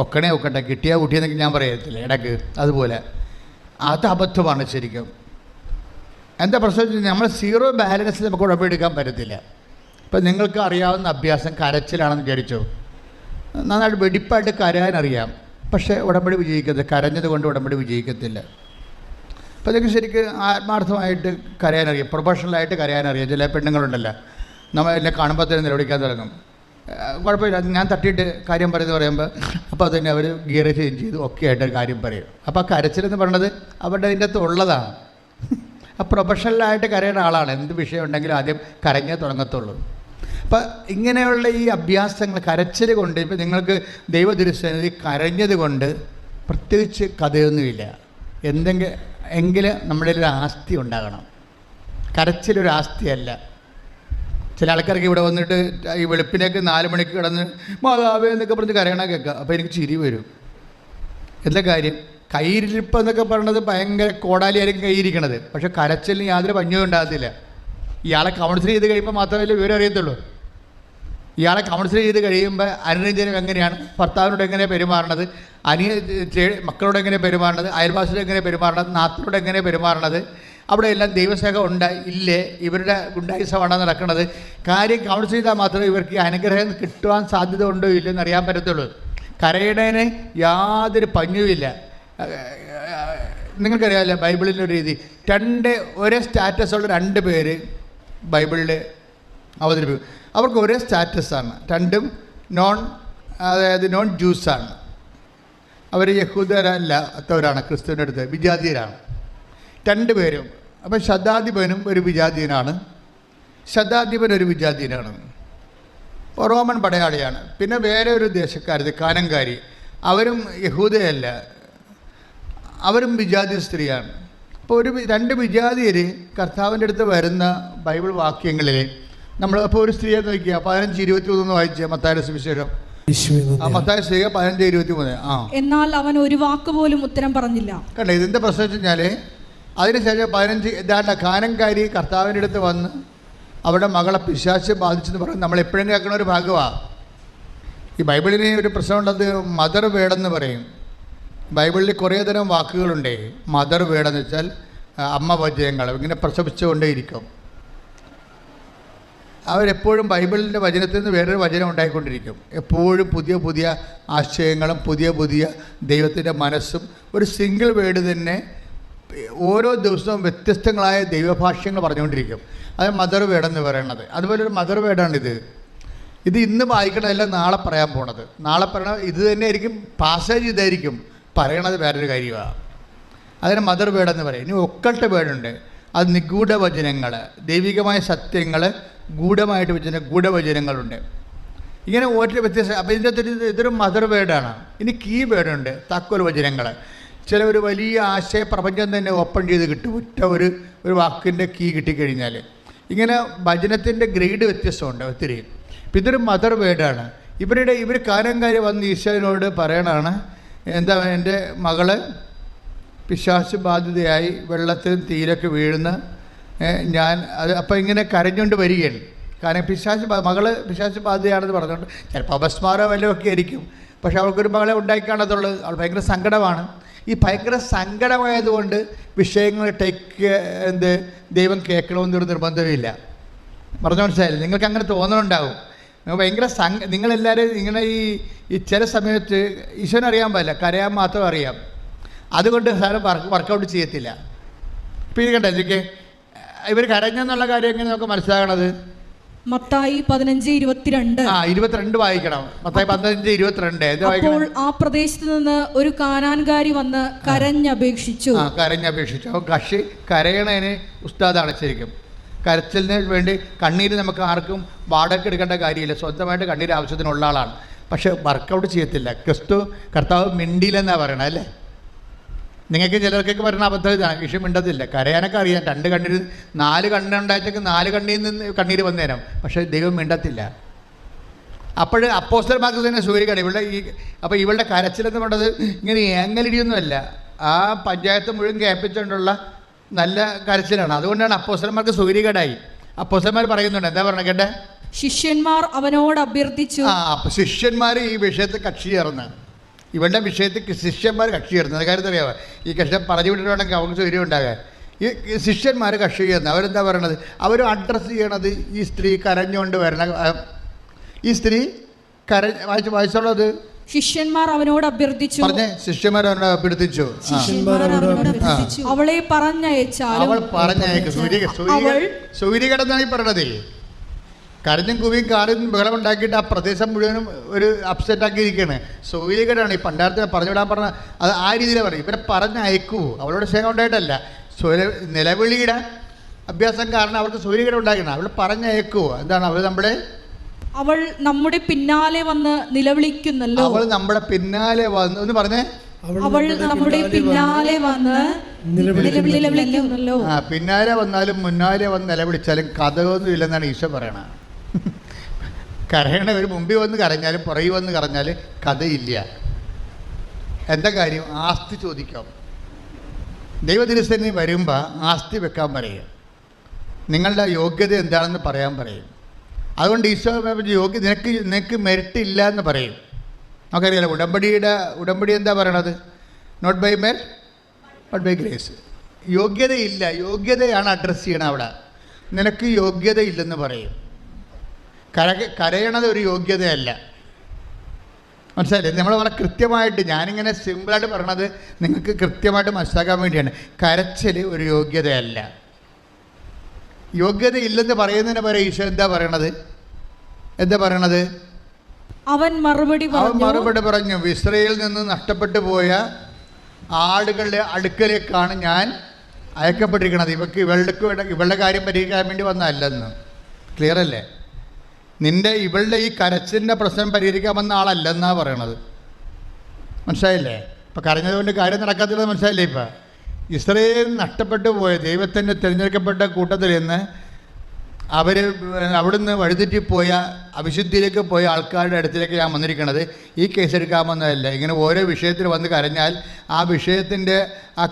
ഒക്കട്ടെ കിട്ടിയാൽ കുട്ടിയെന്നൊക്കെ ഞാൻ പറയത്തില്ല ഇടയ്ക്ക്. അതുപോലെ അത് അബദ്ധമാണ് ശരിക്കും. എന്താ പ്രശ്നം? നമ്മൾ 0 ബാലൻസിൽ നമുക്ക് ഉടമ്പടി എടുക്കാൻ പറ്റത്തില്ല. ഇപ്പം നിങ്ങൾക്ക് അറിയാവുന്ന അഭ്യാസം കരച്ചിലാണെന്ന് വിചാരിച്ചോ. നന്നായിട്ട് വെടിപ്പായിട്ട് കരയാനറിയാം, പക്ഷേ ഉടമ്പടി വിജയിക്കത്തില്ല. കരഞ്ഞത് കൊണ്ട് ഉടമ്പടി വിജയിക്കത്തില്ല. അപ്പോൾ അതൊക്കെ ശരിക്കും ആത്മാർത്ഥമായിട്ട് കരയാനറിയാം, പ്രൊഫഷണലായിട്ട് കരയാനറിയാം. ചില പെണ്ണുങ്ങളുണ്ടല്ലോ, നമ്മൾ എന്നെ കാണുമ്പോൾ തന്നെ നിലവിളിക്കാൻ തുടങ്ങും. കുഴപ്പമില്ല, ഞാൻ തട്ടിയിട്ട് കാര്യം പറയുമ്പോൾ അപ്പോൾ അതിനെ അവർ ഗിയർ ചേഞ്ച് ചെയ്ത് ഒക്കെ ആയിട്ട് കാര്യം പറയും. അപ്പോൾ ആ കരച്ചിലെന്ന് പറയുന്നത് അവരുടെ അതിൻ്റെ അകത്ത് ഉള്ളതാണ്. ആ പ്രൊഫഷണലായിട്ട് കരയുന്ന ആളാണ്. എന്ത് വിഷയം ഉണ്ടെങ്കിലും ആദ്യം കരഞ്ഞേ തുടങ്ങത്തുള്ളൂ. അപ്പം ഇങ്ങനെയുള്ള ഈ അഭ്യാസങ്ങൾ കരച്ചിൽ കൊണ്ട്, ഇപ്പം നിങ്ങൾക്ക് ദൈവദുരുസന്നിധി കരഞ്ഞത് കൊണ്ട് പ്രത്യേകിച്ച് കഥയൊന്നുമില്ല. എങ്കിലും നമ്മുടെ ഒരു ആസ്തി ഉണ്ടാകണം. കരച്ചിലൊരു ആസ്തിയല്ല. ചില ആൾക്കാർക്ക് ഇവിടെ വന്നിട്ട് ഈ വെളുപ്പിനൊക്കെ 4 മണിക്ക് കിടന്ന് മാതാവേ എന്നൊക്കെ പറഞ്ഞ് കരയണ കേൾക്കുക. അപ്പോൾ എനിക്ക് ചിരി വരും. എന്താ കാര്യം? കയ്യിരിപ്പ് എന്നൊക്കെ പറയണത് ഭയങ്കര കോടാലിയായിരിക്കും കയ്യിരിക്കണത്, പക്ഷേ കരച്ചിലിന് യാതൊരു പഞ്ഞവും ഉണ്ടാകത്തില്ല. ഇയാളെ കൗൺസിൽ ചെയ്ത് കഴിയുമ്പോൾ മാത്രമല്ലേ വിവരം അറിയത്തുള്ളൂ. ഇയാളെ കൗൺസിൽ ചെയ്ത് കഴിയുമ്പോൾ അനുരഞ്ജനം എങ്ങനെയാണ്, ഭർത്താവിനോട് എങ്ങനെ പെരുമാറണത്, മക്കളോട് എങ്ങനെ പെരുമാറണത്, അയൽവാസിയോട് എങ്ങനെ പെരുമാറണത്, നാട്ടിനോട് എങ്ങനെ പെരുമാറണത്, അവിടെ എല്ലാം ദൈവസേവ ഇല്ലേ, ഇവരുടെ ഗുണ്ടായുസമാണ് നടക്കുന്നത്. കാര്യം കൗൺസിൽ ചെയ്താൽ മാത്രമേ ഇവർക്ക് അനുഗ്രഹം കിട്ടുവാൻ സാധ്യത ഉണ്ടോ ഇല്ലെന്ന് അറിയാൻ പറ്റത്തുള്ളൂ. കരയുന്നതിന് യാതൊരു പഞ്ഞുമില്ല. നിങ്ങൾക്കറിയാമല്ലോ ബൈബിളിൻ്റെ ഒരു രീതി, ഒരേ സ്റ്റാറ്റസുള്ള 2 പേര് ബൈബിളിൽ അവതരിപ്പിക്കും. അവർക്ക് ഒരേ സ്റ്റാറ്റസാണ്, രണ്ടും നോൺ ജ്യൂസാണ്. അവർ യഹൂദരല്ലാത്തവരാണ്, ക്രിസ്തുവിൻ്റെ അടുത്ത് വിജാതീയരാണ് 2 പേരും. അപ്പം ശതാധിപനും ഒരു വിജാതീയനാണ്, ശതാധിപൻ ഒരു വിജാതീയനാണ്, റോമൻ പടയാളിയാണ്. പിന്നെ വേറെ ഒരു ദേശക്കാരത് കാനങ്കാരി, അവരും യഹൂദയല്ല, അവരും വിജാതി സ്ത്രീയാണ്. അപ്പോൾ 2 വിജാതിയർ കർത്താവിൻ്റെ അടുത്ത് വരുന്ന ബൈബിൾ വാക്യങ്ങളിൽ നമ്മൾ അപ്പോൾ ഒരു സ്ത്രീയെ നോക്കിയാൽ 15:23 വായിച്ച മത്തായിയുടെ സുവിശേഷം, മത്തായി 15:23. എന്നാൽ അവൻ ഒരു വാക്ക് പോലും ഉത്തരം പറഞ്ഞില്ല. കണ്ടേ, ഇതിൻ്റെ പ്രശ്നം വെച്ച് കഴിഞ്ഞാൽ അതിനുശേഷം 15 ഇതാണ്ട കാനങ്കാരി കർത്താവിൻ്റെ അടുത്ത് വന്ന് അവിടെ മകളെ പിശാച് ബാധിച്ചെന്ന് പറയും. നമ്മൾ എപ്പോഴും കേൾക്കണ ഒരു ഭാഗമാണ്. ഈ ബൈബിളിന് ഒരു പ്രശ്നമുള്ളത് മദർ വേർഡെന്ന് പറയും. ബൈബിളിൽ കുറേ തരം വാക്കുകളുണ്ട്. മദർ വേർഡെന്ന് വെച്ചാൽ അമ്മ വചനങ്ങൾ, ഇങ്ങനെ പ്രസവിച്ചുകൊണ്ടേയിരിക്കും. അവരെപ്പോഴും ബൈബിളിൻ്റെ വചനത്തിൽ നിന്ന് വേറൊരു വചനം ഉണ്ടായിക്കൊണ്ടിരിക്കും. എപ്പോഴും പുതിയ പുതിയ ആശയങ്ങളും പുതിയ പുതിയ ദൈവത്തിൻ്റെ മനസ്സും, ഒരു സിംഗിൾ വേർഡ് തന്നെ ഓരോ ദിവസവും വ്യത്യസ്തങ്ങളായ ദൈവഭാഷ്യങ്ങൾ പറഞ്ഞുകൊണ്ടിരിക്കും. അത് മദർ വേർഡെന്ന് പറയണത്. അതുപോലെ ഒരു മദർ വേർഡാണിത്. ഇത് ഇന്ന് വായിക്കണതല്ല നാളെ പറയാൻ പോണത്. നാളെ പറയണത് ഇത് തന്നെ ആയിരിക്കും, പാസേജ് ഇതായിരിക്കും, പറയണത് വേറൊരു കാര്യമാണ്. അതിന് മദർ വേർഡെന്ന് പറയും. ഇനി ഒക്കൾട്ട് വേർഡുണ്ട്, അത് നിഗൂഢ വചനങ്ങൾ, ദൈവികമായ സത്യങ്ങൾ ഗൂഢമായിട്ട് വെച്ച ഗൂഢവചനങ്ങളുണ്ട്. ഇങ്ങനെ ഓരോ വ്യത്യസ്ത. അപ്പോൾ ഇതിൻ്റെ ഇതൊരു മദർ വേർഡാണ്. ഇനി കീ വേർഡുണ്ട്, താക്കോൽ വചനങ്ങൾ. ചില ഒരു വലിയ ആശയ പ്രപഞ്ചം തന്നെ ഓപ്പൺ ചെയ്ത് കിട്ടും ഒറ്റ ഒരു വാക്കിൻ്റെ കീ കിട്ടിക്കഴിഞ്ഞാൽ. ഇങ്ങനെ വചനത്തിൻ്റെ ഗ്രേഡ് വ്യത്യസ്തമുണ്ട് ഒത്തിരി. ഇപ്പം ഇതൊരു മദർ വേർഡാണ്. ഇവർ കാനങ്കാരി വന്ന് ഈശോയോട് പറയണതാണ്, എന്താ എൻ്റെ മകള് പിശാച് ബാധിതയായി വെള്ളത്തിലും തീരൊക്കെ വീഴുന്ന ഞാൻ അത്. അപ്പോൾ ഇങ്ങനെ കരഞ്ഞുകൊണ്ട് വരികയാണ്. കാരണം മകള് പിശാച് ബാധിതയാണെന്ന് പറഞ്ഞുകൊണ്ട് ചിലപ്പോൾ അപസ്മാരം വല്ലതൊക്കെ ആയിരിക്കും. പക്ഷെ അവൾക്കൊരു മകളെ ഉണ്ടായിക്കാണത്തുള്ളത്. അവൾ ഭയങ്കര സങ്കടമാണ്. ഈ ഭയങ്കര സങ്കടമായതുകൊണ്ട് വിഷയങ്ങൾ ദൈവം കേൾക്കണമെന്നൊരു നിർബന്ധമില്ല. പറഞ്ഞു മനസ്സിലായില്ല? നിങ്ങൾക്ക് അങ്ങനെ തോന്നലുണ്ടാവും. ഭയങ്കര നിങ്ങളെല്ലാവരും ഇങ്ങനെ ഈ ചില സമയത്ത് ഈശോനറിയാൻ പാടില്ല, കരയാൻ മാത്രം അറിയാം. അതുകൊണ്ട് സാറ് വർക്കൗട്ട് ചെയ്യത്തില്ല. ഇപ്പം ഇത് കണ്ടേ, ഇതൊക്കെ ഇവർ കരഞ്ഞെന്നുള്ള കാര്യം എങ്ങനെ നമുക്ക് മനസ്സിലാകണത്? മത്തായി 15:22. 22 വായിക്കണം. മത്തായി 15:22. അപ്പോൾ ആ പ്രദേശത്ത് നിന്ന് ഒരു കാനാൻകാരി വന്ന് കരഞ്ഞപേക്ഷിച്ചു. കരഞ്ഞപേക്ഷിച്ചു. അപ്പോൾ കരയണതിന് ഉസ്താദാണ് ശരിക്കും. കരച്ചിലിന് വേണ്ടി കണ്ണീര് നമുക്ക് ആർക്കും വാടക എടുക്കേണ്ട കാര്യമില്ല. സ്വന്തമായിട്ട് കണ്ണീര് ആവശ്യത്തിനുള്ള ആളാണ്. പക്ഷെ വർക്കൗട്ട് ചെയ്യത്തില്ല. കർത്താവ് മിണ്ടിയില്ലെന്നാണ് പറയണത് അല്ലേ? നിങ്ങൾക്ക് ചിലർക്കൊക്കെ പറയുന്ന അബദ്ധം ഇതാണ്, ഈശോ മിണ്ടത്തില്ല. കരയാനൊക്കെ അറിയാം. 2 കണ്ണീര് 4 കണ്ണുണ്ടായിട്ടൊക്കെ 4 കണ്ണിൽ നിന്ന് കണ്ണീര് വന്നേരം. പക്ഷേ ദൈവം മിണ്ടത്തില്ല. അപ്പോൾ അപ്പോസ്തലന്മാർക്ക് തന്നെ സൂര്യകട അപ്പോൾ ഇവളുടെ കരച്ചിലെന്ന് പറഞ്ഞത് ഇങ്ങനെ ഏങ്ങലിടിയൊന്നുമല്ല, ആ പഞ്ചായത്ത് മുഴുവൻ കേൾപ്പിച്ചുകൊണ്ടുള്ള നല്ല കരച്ചിലാണ്. അതുകൊണ്ടാണ് അപ്പോസ്തലന്മാർക്ക് സൂര്യകടായി. അപ്പോസ്തലന്മാർ പറയുന്നുണ്ട്, എന്താ പറഞ്ഞ കേട്ടെ? ശിഷ്യന്മാർ അവനോട് അഭ്യർത്ഥിച്ചു. അപ്പോൾ ശിഷ്യന്മാർ ഈ വിഷയത്തിൽ കക്ഷി ചേർന്ന്, ഇവരുടെ വിഷയത്തിൽ ശിഷ്യന്മാർ കക്ഷി ചേർന്നത് കാര്യത്തിൽ അറിയാമോ? ഈ കക്ഷി പറഞ്ഞു വിട്ടിട്ടുണ്ടെങ്കിൽ അവർക്ക് സൗകര്യം ഉണ്ടാകാൻ. ഈ ശിഷ്യന്മാർ കക്ഷി ചേർന്ന് അവരെന്താ പറയണത്? അവർ അഡ്രസ്സ് ചെയ്യണത് ഈ സ്ത്രീ കരഞ്ഞുകൊണ്ട് വരണ, ഈ സ്ത്രീ വായിച്ചുള്ളത് ശിഷ്യന്മാർ അവനോട് അഭ്യർത്ഥിച്ചു. പറഞ്ഞേ, ശിഷ്യന്മാർ അവനോട് അഭ്യർത്ഥിച്ചു. അവളെ പറഞ്ഞയച്ചാൽ അവൾ പറഞ്ഞയക്കും. സൂര്യകടന്നാണ് ഈ പറയണത്. കരഞ്ഞും കുവിയും കാറും ബഹളം ഉണ്ടാക്കിയിട്ട് ആ പ്രദേശം മുഴുവനും ഒരു അപ്സെറ്റ് ആക്കിയിരിക്കുകയാണ്. സൂര്യകടാണ് ഈ പണ്ടാരത്തിന് പറഞ്ഞു വിടാൻ പറഞ്ഞ അത് ആ രീതിയിലാണ് പറയും. ഇവരെ പറഞ്ഞയക്കൂ. അവളോട് സ്നേഹം ഉണ്ടായിട്ടല്ല, നിലവിളിയുടെ അഭ്യാസം കാരണം അവർക്ക് സൂര്യകട ഉണ്ടാക്കണം. അവൾ പറഞ്ഞയക്കൂ. എന്താണ് അവൾ അവൾ നമ്മുടെ പിന്നാലെ വന്ന് നിലവിളിക്കുന്നല്ലോ. അവൾ നമ്മുടെ പിന്നാലെ വന്ന് എന്ന് പറഞ്ഞേ, അവൾ നമ്മുടെ പിന്നാലെ വന്ന് നിലവിളിക്കുന്നല്ലോ. പിന്നാലെ വന്നാലും മുന്നാലെ വന്ന് നിലവിളിച്ചാലും കഥയൊന്നും ഇല്ലെന്നാണ് ഈശോ പറയണത്. കരയണവർ മുമ്പിൽ വന്ന് കരഞ്ഞാലും പുറകെ വന്ന് കരഞ്ഞാൽ കഥയില്ല. എന്താ കാര്യം? ആസ്തി ചോദിക്കാം. ദൈവദിവസത്തിന് വരുമ്പോൾ ആസ്തി വെക്കാൻ പറയും. നിങ്ങളുടെ യോഗ്യത എന്താണെന്ന് പറയാൻ പറയും. അതുകൊണ്ട് ഈശോ നിനക്ക് മെറിറ്റ് ഇല്ല എന്ന് പറയും. നമുക്കറിയാലോ ഉടമ്പടി എന്താ പറയണത്? Not by merit not by grace. യോഗ്യതയില്ല, യോഗ്യതയാണ് അഡ്രസ്സ് ചെയ്യണം. അവിടെ നിനക്ക് യോഗ്യതയില്ലെന്ന് പറയും. കരയണത് ഒരു യോഗ്യതയല്ല. മനസ്സിലായില്ലേ? നമ്മൾ വളരെ കൃത്യമായിട്ട്, ഞാനിങ്ങനെ സിമ്പിളായിട്ട് പറയണത് നിങ്ങൾക്ക് കൃത്യമായിട്ട് മനസ്സിലാക്കാൻ വേണ്ടിയാണ്. കരച്ചിൽ ഒരു യോഗ്യതയല്ല. യോഗ്യത ഇല്ലെന്ന് പറയുന്നതിന് പകരം ഈശോ എന്താ പറയണത്? അവൻ മറുപടി പറഞ്ഞു, ഇസ്രായേലിൽ നിന്ന് നഷ്ടപ്പെട്ടു പോയ ആടുകളുടെ അടുക്കലേക്കാണ് ഞാൻ അയക്കപ്പെട്ടിരിക്കുന്നത്. ഇവളുടെ കാര്യം പരിഹരിക്കാൻ വേണ്ടി വന്നതല്ലെന്ന്. ക്ലിയർ അല്ലേ? ഇവളുടെ ഈ കരച്ചിലിൻ്റെ പ്രശ്നം പരിഹരിക്കാൻ വന്ന ആളല്ലെന്നാണ് പറയണത്. മനസ്സിലായില്ലേ? ഇപ്പം കരഞ്ഞതുകൊണ്ട് കാര്യം നടക്കാത്തില്ലെന്ന് മനസ്സിലായില്ലേ? ഇപ്പം ഇസ്രായേൽ നഷ്ടപ്പെട്ടു പോയ ദൈവത്തിൻ്റെ തിരഞ്ഞെടുക്കപ്പെട്ട കൂട്ടത്തിൽ നിന്ന് അവിടുന്ന് വഴിതെറ്റിപ്പോയ അവിശുദ്ധിയിലേക്ക് പോയ ആൾക്കാരുടെ അടുത്തിലേക്ക് ഞാൻ വന്നിരിക്കുന്നത് ഈ കേസ് എടുക്കാമെന്നതല്ല. ഇങ്ങനെ ഓരോ വിഷയത്തിൽ വന്ന് കരഞ്ഞാൽ ആ വിഷയത്തിൻ്റെ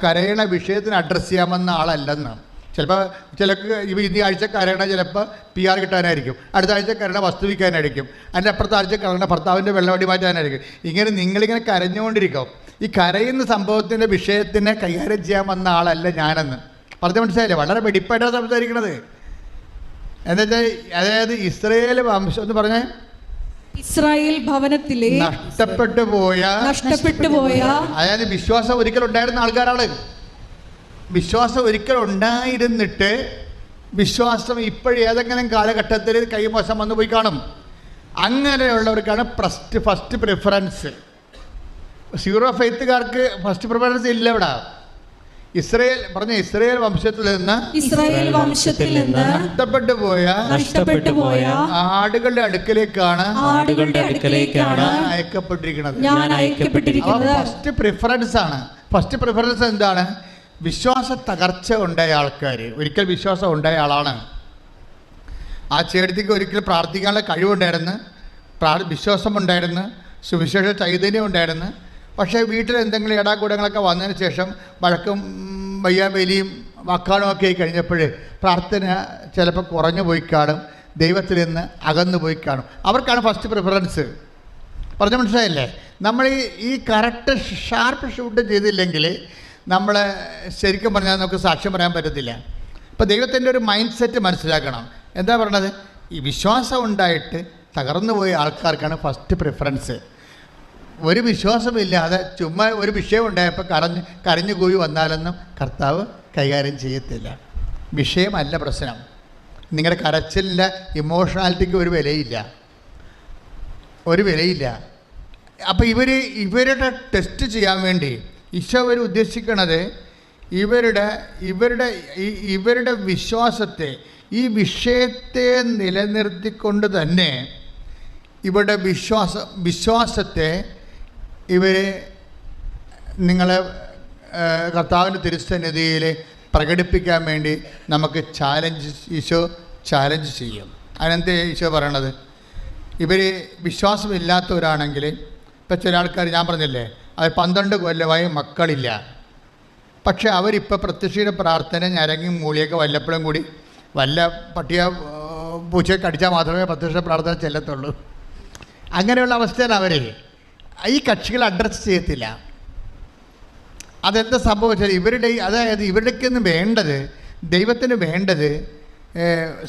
കരയണ വിഷയത്തിന് അഡ്രസ്സ് ചെയ്യാമെന്ന ആളല്ലെന്ന്. ചിലപ്പോൾ ഈ ആഴ്ച കരയണ ചിലപ്പോൾ PR കിട്ടാനായിരിക്കും, അടുത്ത ആഴ്ച കരയണ വസ്തു വിൽക്കാനായിരിക്കും, അതിൻ്റെ അപ്പുറത്തെ ആഴ്ച കരയണ ഭർത്താവിൻ്റെ വെള്ളവടി മാറ്റാനായിരിക്കും. ഇങ്ങനെ നിങ്ങളിങ്ങനെ കരഞ്ഞുകൊണ്ടിരിക്കും. ഈ കരയുന്ന സംഭവത്തിൻ്റെ വിഷയത്തിനെ കൈകാര്യം ചെയ്യാൻ വന്ന ആളല്ല ഞാനെന്ന് പറഞ്ഞ് മനസ്സിലായില്ലേ? വളരെ വെടിപ്പായിട്ടാണ് സംസാരിക്കണത്. എന്നുവെച്ചാൽ അതായത് ഇസ്രായേൽ വംശം എന്ന് പറഞ്ഞ ഇസ്രായേൽ ഭവനത്തിലെ നഷ്ടപ്പെട്ടു പോയ അതായത് വിശ്വാസം ഒരിക്കൽ ഉണ്ടായിരുന്ന ആൾക്കാരാണ്. വിശ്വാസം ഒരിക്കൽ ഉണ്ടായിരുന്നിട്ട് വിശ്വാസം ഇപ്പോഴേതെങ്കിലും കാലഘട്ടത്തിൽ കൈമോശം വന്നു പോയി കാണും. അങ്ങനെയുള്ളവർക്കാണ് ഫസ്റ്റ് പ്രിഫറൻസ്. സീറോ ഫെയ്ത്തുകാർക്ക് ഫസ്റ്റ് പ്രിഫറൻസ് ഇല്ല. ഇവിടെ ഇസ്രായേൽ വംശത്തിൽ നിന്ന് നഷ്ടപ്പെട്ടു പോയ ആടുകളുടെ അടുക്കലേക്കാണ് അയക്കപ്പെട്ടിരിക്കുന്നത്. ഫസ്റ്റ് പ്രിഫറൻസ് ആണ്. ഫസ്റ്റ് പ്രിഫറൻസ് എന്താണ്? വിശ്വാസ തകർച്ച ഉണ്ടായ ആൾക്കാർ. ഒരിക്കൽ വിശ്വാസം ഉണ്ടായ ആളാണ്. ആ ചേട്ടത്തിക്ക് ഒരിക്കൽ പ്രാർത്ഥിക്കാനുള്ള കഴിവുണ്ടായിരുന്നു, വിശ്വാസമുണ്ടായിരുന്നു, സുവിശേഷ ചൈതന്യം ഉണ്ടായിരുന്നു. പക്ഷേ വീട്ടിൽ എന്തെങ്കിലും ഇടാകൂടങ്ങളൊക്കെ വന്നതിന് ശേഷം വഴക്കും വയ്യാവേലിയും വാക്കാണുമൊക്കെ ആയി കഴിഞ്ഞപ്പോൾ പ്രാർത്ഥന ചിലപ്പോൾ കുറഞ്ഞു പോയി കാണും, ദൈവത്തിൽ നിന്ന് അകന്നു പോയി കാണും. അവർക്കാണ് ഫസ്റ്റ് പ്രിഫറൻസ്. പറഞ്ഞ മനസ്സിലായില്ലേ? നമ്മൾ ഈ കറക്റ്റ് ഷാർപ്പ് ഷൂട്ട് ചെയ്തില്ലെങ്കിൽ നമ്മൾ ശരിക്കും പറഞ്ഞാൽ നമുക്ക് സാക്ഷ്യം പറയാൻ പറ്റത്തില്ല. ഇപ്പോൾ ദൈവത്തിൻ്റെ ഒരു മൈൻഡ് സെറ്റ് മനസ്സിലാക്കണം. എന്താ പറയണത്? ഈ വിശ്വാസം ഉണ്ടായിട്ട് തകർന്നു പോയ ആൾക്കാർക്കാണ് ഫസ്റ്റ് പ്രിഫറൻസ്. ഒരു വിശ്വാസമില്ലാതെ ചുമ്മാ ഒരു വിഷയം ഉണ്ടായപ്പോൾ കരഞ്ഞു കൂടി വന്നാലൊന്നും കർത്താവ് കൈകാര്യം ചെയ്യത്തില്ല. വിഷയമല്ല പ്രശ്നം. നിങ്ങളുടെ കരച്ചിലിൻ്റെ ഇമോഷണാലിറ്റിക്ക് ഒരു വിലയില്ല. അപ്പോൾ ഇവരുടെ ടെസ്റ്റ് ചെയ്യാൻ വേണ്ടി ഈശോ ഉദ്ദേശിക്കുന്നത് ഇവരുടെ വിശ്വാസത്തെ, ഈ വിഷയത്തെ നിലനിർത്തിക്കൊണ്ട് തന്നെ ഇവരുടെ വിശ്വാസത്തെ നിങ്ങളെ കർത്താവിൻ്റെ തിരുസന്നിധിയിൽ പ്രകടിപ്പിക്കാൻ വേണ്ടി നമുക്ക് ഈശോ ചാലഞ്ച് ചെയ്യും. അതിനെന്താ ഈശോ പറയണത്? ഇവർ വിശ്വാസമില്ലാത്തവരാണെങ്കിൽ, ഇപ്പം ചില ആൾക്കാർ ഞാൻ പറഞ്ഞില്ലേ, അവർ 12 കൊല്ലമായി മക്കളില്ല. പക്ഷെ അവരിപ്പോൾ പ്രത്യക്ഷയുടെ പ്രാർത്ഥന ഞരങ്ങി മൂളിയൊക്കെ വല്ലപ്പോഴും കൂടി വല്ല പട്ടിയ പൂച്ചയെ കടിച്ചാൽ മാത്രമേ പ്രത്യക്ഷ പ്രാർത്ഥന ചെല്ലത്തുള്ളൂ. അങ്ങനെയുള്ള അവസ്ഥയാണ് അവർ. ഈ കക്ഷികൾ അഡ്രസ്സ് ചെയ്യത്തില്ല. അതെന്താ സംഭവിച്ചാൽ ഇവരുടെക്കൊന്നും വേണ്ടത്, ദൈവത്തിന് വേണ്ടത്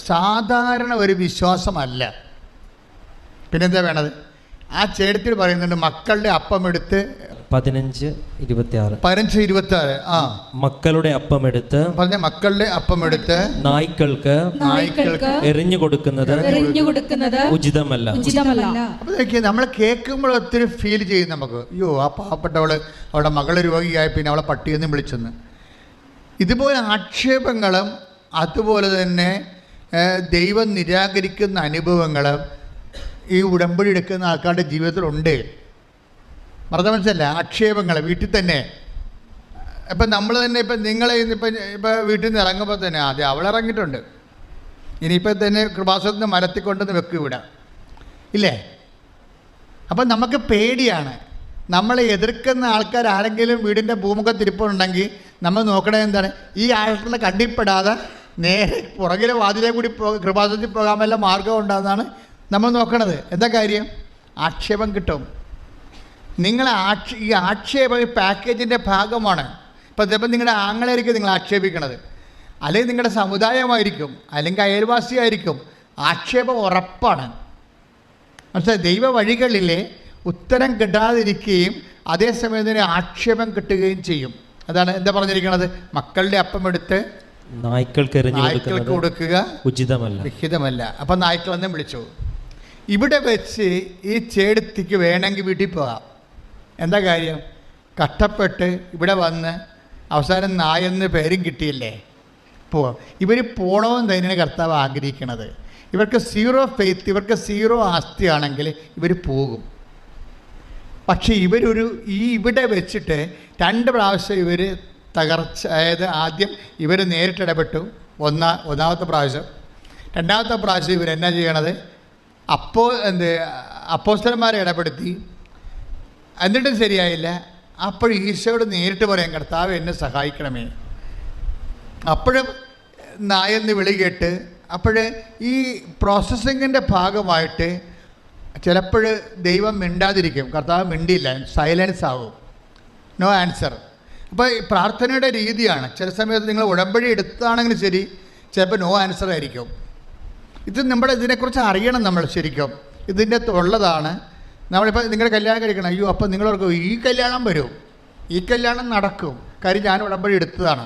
സാധാരണ ഒരു വിശ്വാസമല്ല. പിന്നെന്താ വേണത്? ആ ചേട്ടത്തിൽ പറയുന്നുണ്ട്, മക്കളുടെ അപ്പമെടുത്ത് 15:26 മക്കളുടെ അപ്പമെടുത്ത് നായ്ക്കൾക്ക് എറിഞ്ഞു കൊടുക്കുന്നത് ഉചിതമല്ല. അപ്പോൾ നോക്കിയാൽ നമ്മൾ കേൾക്കുമ്പോൾ ഒത്തിരി ഫീൽ ചെയ്യും നമുക്ക്. അയ്യോ, ആ പാവപ്പെട്ടവള് അവളുടെ മകള് രോഗിയായി, പിന്നെ അവളെ പട്ടിയെന്ന് വിളിച്ചെന്ന്. ഇതുപോലെ ആക്ഷേപങ്ങളും അതുപോലെ തന്നെ ദൈവം നിരാകരിക്കുന്ന അനുഭവങ്ങളും ഈ ഉടമ്പടി എടുക്കുന്ന ആൾക്കാരുടെ ജീവിതത്തിലുണ്ട്. മനസ്സിലല്ല? ആക്ഷേപങ്ങൾ വീട്ടിൽ തന്നെ. ഇപ്പം നമ്മൾ തന്നെ ഇപ്പം വീട്ടിൽ നിന്ന് ഇറങ്ങുമ്പോൾ തന്നെ ആദ്യം അവളിറങ്ങിയിട്ടുണ്ട്, ഇനിയിപ്പോൾ തന്നെ കൃപാസനത്തിന് മരത്തിക്കൊണ്ടെന്ന് വെക്കും ഇവിടെ, ഇല്ലേ? അപ്പം നമുക്ക് പേടിയാണ്. നമ്മളെ എതിർക്കുന്ന ആൾക്കാർ ആരെങ്കിലും വീടിൻ്റെ ഭൂമുഖത്തിരിപ്പുണ്ടെങ്കിൽ നമ്മൾ നോക്കണത് എന്താണ്? ഈ ആളുടെ കണ്ണിൽപ്പെടാതെ നേരെ പുറകിലെ വാതിലെ കൂടി കൃപാസനത്തിൽ പോകാൻ വല്ല മാർഗം ഉണ്ടാകുന്നതാണ് നമ്മൾ നോക്കണത്. എന്താ കാര്യം? ആക്ഷേപം കിട്ടും. ഈ ആക്ഷേപം ഈ പാക്കേജിൻ്റെ ഭാഗമാണ്. ഇപ്പം ചിലപ്പോൾ നിങ്ങളുടെ ആങ്ങളായിരിക്കും നിങ്ങൾ ആക്ഷേപിക്കണത്, അല്ലെങ്കിൽ നിങ്ങളുടെ സമുദായമായിരിക്കും, അല്ലെങ്കിൽ അയൽവാസിയായിരിക്കും. ആക്ഷേപം ഉറപ്പാണ്. മനസ്സിലായി? ദൈവ വഴികളിലെ ഉത്തരം കിട്ടാതിരിക്കുകയും അതേസമയം തന്നെ ആക്ഷേപം കിട്ടുകയും ചെയ്യും. അതാണ് എന്താ പറഞ്ഞിരിക്കുന്നത്, മക്കളുടെ അപ്പം എടുത്ത് നായ്ക്കൾക്ക് നായ്ക്കൾക്ക് കൊടുക്കുക ഉചിതമല്ല, വിഹിതമല്ല. അപ്പം നായ്ക്കൾ വന്ന് വിളിച്ചു. ഇവിടെ വെച്ച് ഈ ചേടത്തിക്ക് വേണമെങ്കിൽ വീട്ടിൽ പോകാം. എന്താ കാര്യം, കഷ്ടപ്പെട്ട് ഇവിടെ വന്ന് അവസാനം നായെന്ന് പേരും കിട്ടിയില്ലേ, പോവാം. ഇവർ പോകണമെന്ന് തന്നെയാണ് കർത്താവ് ആഗ്രഹിക്കണത്. ഇവർക്ക് സീറോ ഫെയ്ത്ത്, ഇവർക്ക് സീറോ ആസ്തിയാണെങ്കിൽ ഇവർ പോകും. പക്ഷേ ഇവിടെ വെച്ചിട്ട് 2 പ്രാവശ്യം ഇവർ തകർച്ച, അതായത് ആദ്യം ഇവർ നേരിട്ടിടപെട്ടു ഒന്നാമത്തെ പ്രാവശ്യം. 2ാമത്തെ പ്രാവശ്യം ഇവരെന്നാ ചെയ്യണത്, അപ്പോസ്തലന്മാരെ ഇടപെടുത്തി. എന്നിട്ടും ശരിയായില്ല. അപ്പോൾ ഈശോയോട് നേരിട്ട് പറയാം, കർത്താവ് എന്നെ സഹായിക്കണമേ. അപ്പോഴും നായെന്ന് വിളി കേട്ട്, അപ്പോൾ ഈ പ്രോസസ്സിങ്ങിൻ്റെ ഭാഗമായിട്ട് ചിലപ്പോൾ ദൈവം മിണ്ടാതിരിക്കും, കർത്താവ് മിണ്ടിയില്ല, സൈലൻസ് ആവും, നോ ആൻസർ. അപ്പോൾ ഈ പ്രാർത്ഥനയുടെ രീതിയാണ്. ചില സമയത്ത് നിങ്ങൾ ഉടമ്പടി എടുത്താണെങ്കിലും ശരി, ചിലപ്പോൾ നോ ആൻസർ ആയിരിക്കും. ഇത് ഇതിനെക്കുറിച്ച് അറിയണം നമ്മൾ ശരിക്കും. ഇതിൻ്റെ ഉള്ളതാണ്. നമ്മളിപ്പോൾ നിങ്ങളുടെ കല്യാണം കഴിക്കണം, അയ്യോ അപ്പം നിങ്ങളോർക്ക് ഈ കല്യാണം വരും, ഈ കല്യാണം നടക്കും, കാര്യം ഞാൻ ഉടമ്പടി എടുത്തതാണ്.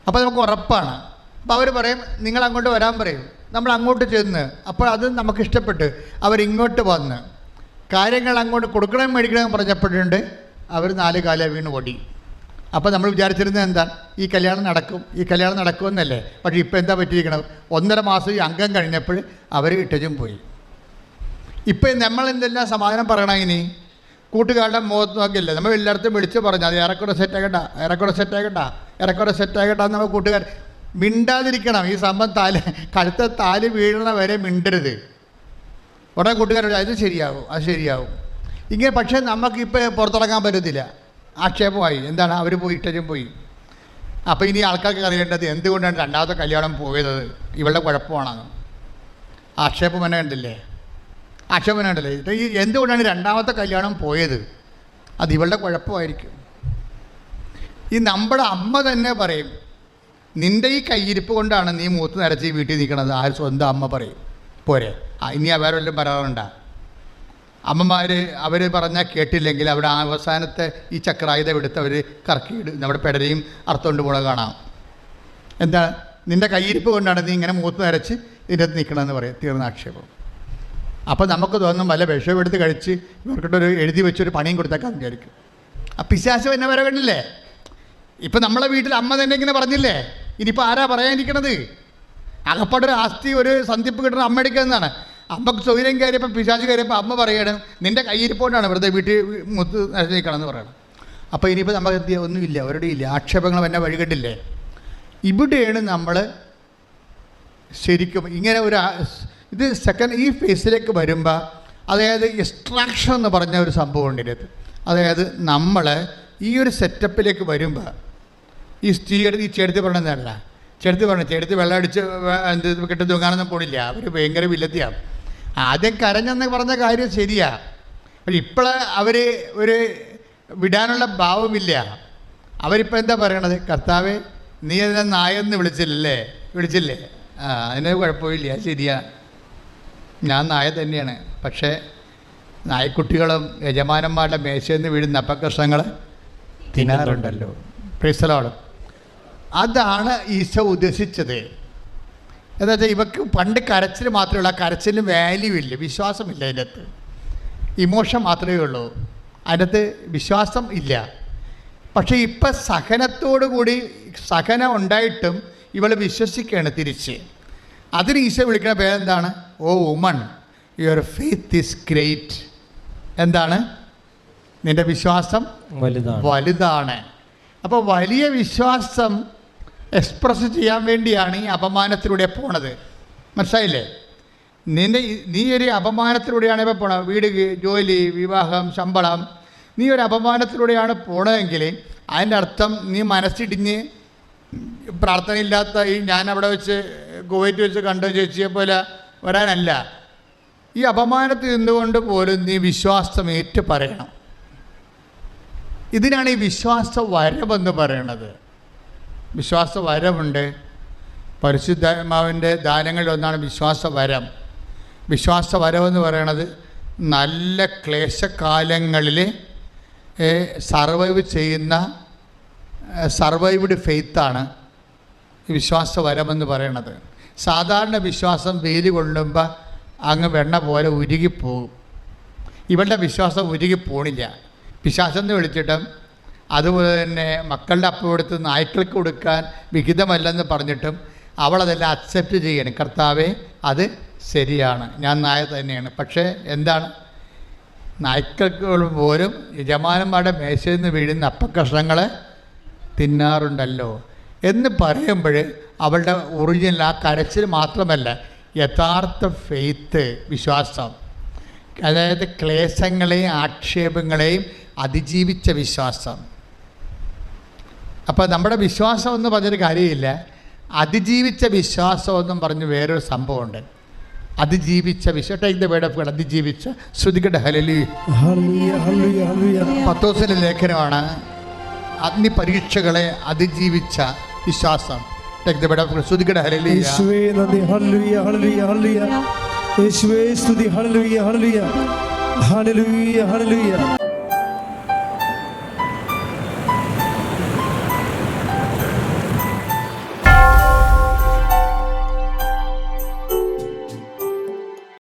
അപ്പോൾ നമുക്ക് ഉറപ്പാണ്. അപ്പോൾ അവർ പറയും നിങ്ങൾ അങ്ങോട്ട് വരാൻ പറയും, നമ്മൾ അങ്ങോട്ട് ചെന്ന്, അപ്പോൾ അത് നമുക്ക് ഇഷ്ടപ്പെട്ട് അവരിങ്ങോട്ട് വന്ന് കാര്യങ്ങൾ അങ്ങോട്ട് കൊടുക്കണം മേടിക്കണം പറഞ്ഞപ്പോഴുണ്ട് അവർ 4 കാല വീണ് ഓടി. അപ്പോൾ നമ്മൾ വിചാരിച്ചിരുന്നത് എന്താണ്, ഈ കല്യാണം നടക്കുമെന്നല്ലേ. പക്ഷേ ഇപ്പോൾ എന്താ പറ്റിയിരിക്കണം, 1.5 മാസം ഈ അംഗം കഴിഞ്ഞപ്പോൾ അവർ ഇട്ടച്ചും പോയി. ഇപ്പം നമ്മൾ എന്തെല്ലാം സമാധാനം പറയണം, ഇനി കൂട്ടുകാരുടെ മുഖത്ത് നോക്കിയല്ലേ നമ്മൾ എല്ലായിടത്തും വിളിച്ച് പറഞ്ഞു, അത് ഏറെക്കുറെ സെറ്റാകട്ടാ എന്ന് നമ്മൾ കൂട്ടുകാർ മിണ്ടാതിരിക്കണം. ഈ സംഭവം കഴുത്ത താല് വീഴണ വരെ മിണ്ടരുത്. ഉടനെ കൂട്ടുകാരോട് അത് ശരിയാവും ഇങ്ങനെ. പക്ഷേ നമുക്കിപ്പോൾ പുറത്തിറങ്ങാൻ പറ്റത്തില്ല, ആക്ഷേപമായി. എന്താണ്, അവർ പോയി ഇട്ടച്ചും പോയി. അപ്പോൾ ഇനി ആൾക്കാർക്ക് അറിയേണ്ടത് എന്തുകൊണ്ടാണ് 2ാമത്തെ കല്യാണം പോയത്, ഇവളുടെ കുഴപ്പമാണെന്ന്. ആക്ഷേപം തന്നെ കണ്ടില്ലേ. ഈ എന്തുകൊണ്ടാണ് 2ാമത്തെ കല്യാണം പോയത്, അത് ഇവളുടെ കുഴപ്പമായിരിക്കും. ഈ നമ്മുടെ അമ്മ തന്നെ പറയും, നിൻ്റെ ഈ കയ്യിരിപ്പ് കൊണ്ടാണ് നീ മൂത്ത് നിറച്ച് ഈ വീട്ടിൽ നിൽക്കണത്. ആ സ്വന്തം അമ്മ പറയും. പോരെ, ഇനി വേറെ വല്ലതും പറയാറുണ്ടാ? അമ്മമാർ അവർ പറഞ്ഞാൽ കേട്ടില്ലെങ്കിൽ അവിടെ അവസാനത്തെ ഈ ചക്രായുധം എടുത്ത് അവർ കറക്കിയിടും, നമ്മുടെ പെടരയും അർത്ഥം പോണ കാണാം. എന്താ, നിൻ്റെ കയ്യിരിപ്പ് കൊണ്ടാണ് നീ ഇങ്ങനെ മൂത്ത് നിറച്ച് ഇതിൻ്റെ അകത്ത് നിൽക്കണമെന്ന് പറയും. തീർന്ന ആക്ഷേപം. അപ്പോൾ നമുക്ക് തോന്നും വല്ല വിഷം എടുത്ത് കഴിച്ച് ഇവർക്കിട്ടൊരു എഴുതി വെച്ചൊരു പണിയും കൊടുത്തേക്കാൻ വിചാരിക്കും. ആ പിശാച് എന്നെ വരെ കണ്ടില്ലേ. ഇപ്പം നമ്മളെ വീട്ടിൽ അമ്മ തന്നെ ഇങ്ങനെ പറഞ്ഞില്ലേ, ഇനിയിപ്പോൾ ആരാ പറയാനിരിക്കണത്? അകപ്പാടൊരു ആസ്തി, ഒരു സന്ധിപ്പ് കിട്ടുന്ന അമ്മ എടുക്കുന്നതാണ്. അമ്മക്ക് സൗകര്യം കയറിയപ്പോൾ പിശാച് കയറിയപ്പോൾ അമ്മ പറയണം നിൻ്റെ കയ്യിരിപ്പോണ്ടാണ് വെറുതെ വീട്ടിൽ മുത്ത് നിൽക്കണമെന്ന് പറയണം. അപ്പോൾ ഇനിയിപ്പോൾ നമുക്ക് എന്ത് ഒന്നുമില്ല, അവരുടെ ഇല്ല, ആക്ഷേപങ്ങൾ എന്നെ വഴികെട്ടില്ലേ. ഇവിടെയാണ് നമ്മൾ ശരിക്കും ഇങ്ങനെ ഇത് ഈ ഫേസിലേക്ക് വരുമ്പോൾ, അതായത് എക്സ്ട്രാക്ഷൻ എന്ന് പറഞ്ഞ ഒരു സംഭവം ഉണ്ട് ഇതിനകത്ത്. അതായത് നമ്മൾ ഈ ഒരു സെറ്റപ്പിലേക്ക് വരുമ്പോൾ ഈ ചെടുത്ത് പറഞ്ഞതല്ല, ചെടുത്ത് വെള്ളം അടിച്ച് കെട്ടി തൂങ്ങാനൊന്നും പോണില്ല. അവർ ഭയങ്കര വില്ലത്തിയാണ്. ആദ്യം കരഞ്ഞെന്ന് പറഞ്ഞ കാര്യം ശരിയാ, പക്ഷെ ഇപ്പോൾ അവർ ഒരു വിടാനുള്ള ഭാവമില്ല. അവരിപ്പോൾ എന്താ പറയണത്, കർത്താവേ നീ അതിനെ നായെന്ന് വിളിച്ചില്ലേ, അതിന് കുഴപ്പമില്ല, ശരിയാ, ഞാൻ നായ തന്നെയാണ്. പക്ഷേ നായ്ക്കുട്ടികളും യജമാനന്മാരുടെ മേശയിൽ നിന്ന് വീഴുന്ന അപകർഷങ്ങൾ തിന്നാറുണ്ടല്ലോ. Praise the Lord. അതാണ് ഈശോ ഉദ്ദേശിച്ചത്. എന്താ വെച്ചാൽ ഇവർക്ക് പണ്ട് കരച്ചിൽ മാത്രമേ ഉള്ളൂ. ആ കരച്ചിലിന് വാല്യൂ ഇല്ല, വിശ്വാസമില്ല. അതിൻ്റെ അകത്ത് ഇമോഷൻ മാത്രമേ ഉള്ളൂ, അതിനകത്ത് വിശ്വാസം ഇല്ല. പക്ഷേ ഇപ്പം സഹനത്തോടുകൂടി സഹനം ഉണ്ടായിട്ടും ഇവൾ വിശ്വസിക്കുകയാണ് തിരിച്ച്. അതിന് ഈശോ വിളിക്കുന്ന പേരെന്താണ്? O woman, your faith is great. എന്താണ്? നിൻ്റെ വിശ്വാസം വലുതാണ്. അപ്പോൾ വലിയ വിശ്വാസം എക്സ്പ്രസ് ചെയ്യാൻ വേണ്ടിയാണ് ഈ അപമാനത്തിലൂടെ പോണത്. മനസ്സിലായില്ലേ? നീ ഒരു അപമാനത്തിലൂടെയാണ് ഇപ്പോൾ പോണത്. വീട്, ജോലി, വിവാഹം, ശമ്പളം, നീ ഒരു അപമാനത്തിലൂടെയാണ് പോണതെങ്കിൽ അതിൻ്റെ അർത്ഥം നീ മനസ്സിടിഞ്ഞ് പ്രാർത്ഥനയില്ലാത്ത ഈ ഞാനവിടെ വെച്ച് കുവൈറ്റ് വെച്ച് കണ്ടോ ചേച്ചിയെ പോലെ വരാനല്ല. ഈ അപമാനത്തിൽ നിന്നുകൊണ്ട് പോലും നീ വിശ്വാസം ഏറ്റു പറയണം. ഇതിനാണ് ഈ വിശ്വാസ വരമെന്ന് പറയണത്. വിശ്വാസ വരമുണ്ട്. പരിശുദ്ധാത്മാവിൻ്റെ ദാനങ്ങളിൽ ഒന്നാണ് വിശ്വാസ വരം. വിശ്വാസ വരമെന്ന് പറയണത് നല്ല ക്ലേശകാലങ്ങളിൽ സർവൈവ് ചെയ്യുന്ന സർവൈവ്ഡ് ഫെയ്ത്താണ് വിശ്വാസവരമെന്ന് പറയണത്. സാധാരണ വിശ്വാസം വെയിൽ കൊള്ളുമ്പോൾ അങ്ങ് വെണ്ണ പോലെ ഉരുകിപ്പോകും. ഇവളുടെ വിശ്വാസം ഉരുകിപ്പോണില്ല. പിശാചെന്ന് വിളിച്ചിട്ടും അതുപോലെ തന്നെ മക്കളുടെ അപ്പം എടുത്ത് നായ്ക്കൾക്ക് കൊടുക്കാൻ വിഹിതമല്ലെന്ന് പറഞ്ഞിട്ടും അവളതെല്ലാം അക്സെപ്റ്റ് ചെയ്യണം. കർത്താവേ, അത് ശരിയാണ്, ഞാൻ നായ തന്നെയാണ്. പക്ഷേ എന്താണ്, നായ്ക്കൾക്ക് പോലും യജമാനന്മാരുടെ മേശയിൽ നിന്ന് വീഴുന്ന അപ്പക്കഷ്ണങ്ങൾ തിന്നാറുണ്ടല്ലോ എന്ന് പറയുമ്പോൾ അവളുടെ ഒറിജിനൽ ആ കരച്ചിൽ മാത്രമല്ല, യഥാർത്ഥ ഫെയ്ത്ത്, വിശ്വാസം, അതായത് ക്ലേശങ്ങളെയും ആക്ഷേപങ്ങളെയും അതിജീവിച്ച വിശ്വാസം. അപ്പോൾ നമ്മുടെ വിശ്വാസം എന്ന് പറഞ്ഞൊരു കാര്യമില്ല, അതിജീവിച്ച വിശ്വാസമെന്നും പറഞ്ഞ് വേറൊരു സംഭവമുണ്ട്. അതിജീവിച്ച വിശ്വാസം, take the word of God, അതിജീവിച്ച. ശ്രുതികട ഹല്ലേലൂയ. പത്രോസിൻ്റെ ലേഖനമാണ് അഗ്നിപരീക്ഷകളെ അതിജീവിച്ച വിശ്വാസം. Take the word of God. ശ്രുതികട ഹല്ലേലൂയ. യേശുവേ നന്ദി. ഹല്ലേലൂയ ഹല്ലേലൂയ ഹല്ലേലൂയ. യേശുവേ സ്തുതി. ഹല്ലേലൂയ ഹല്ലേലൂയ ഹല്ലേലൂയ ഹല്ലേലൂയ.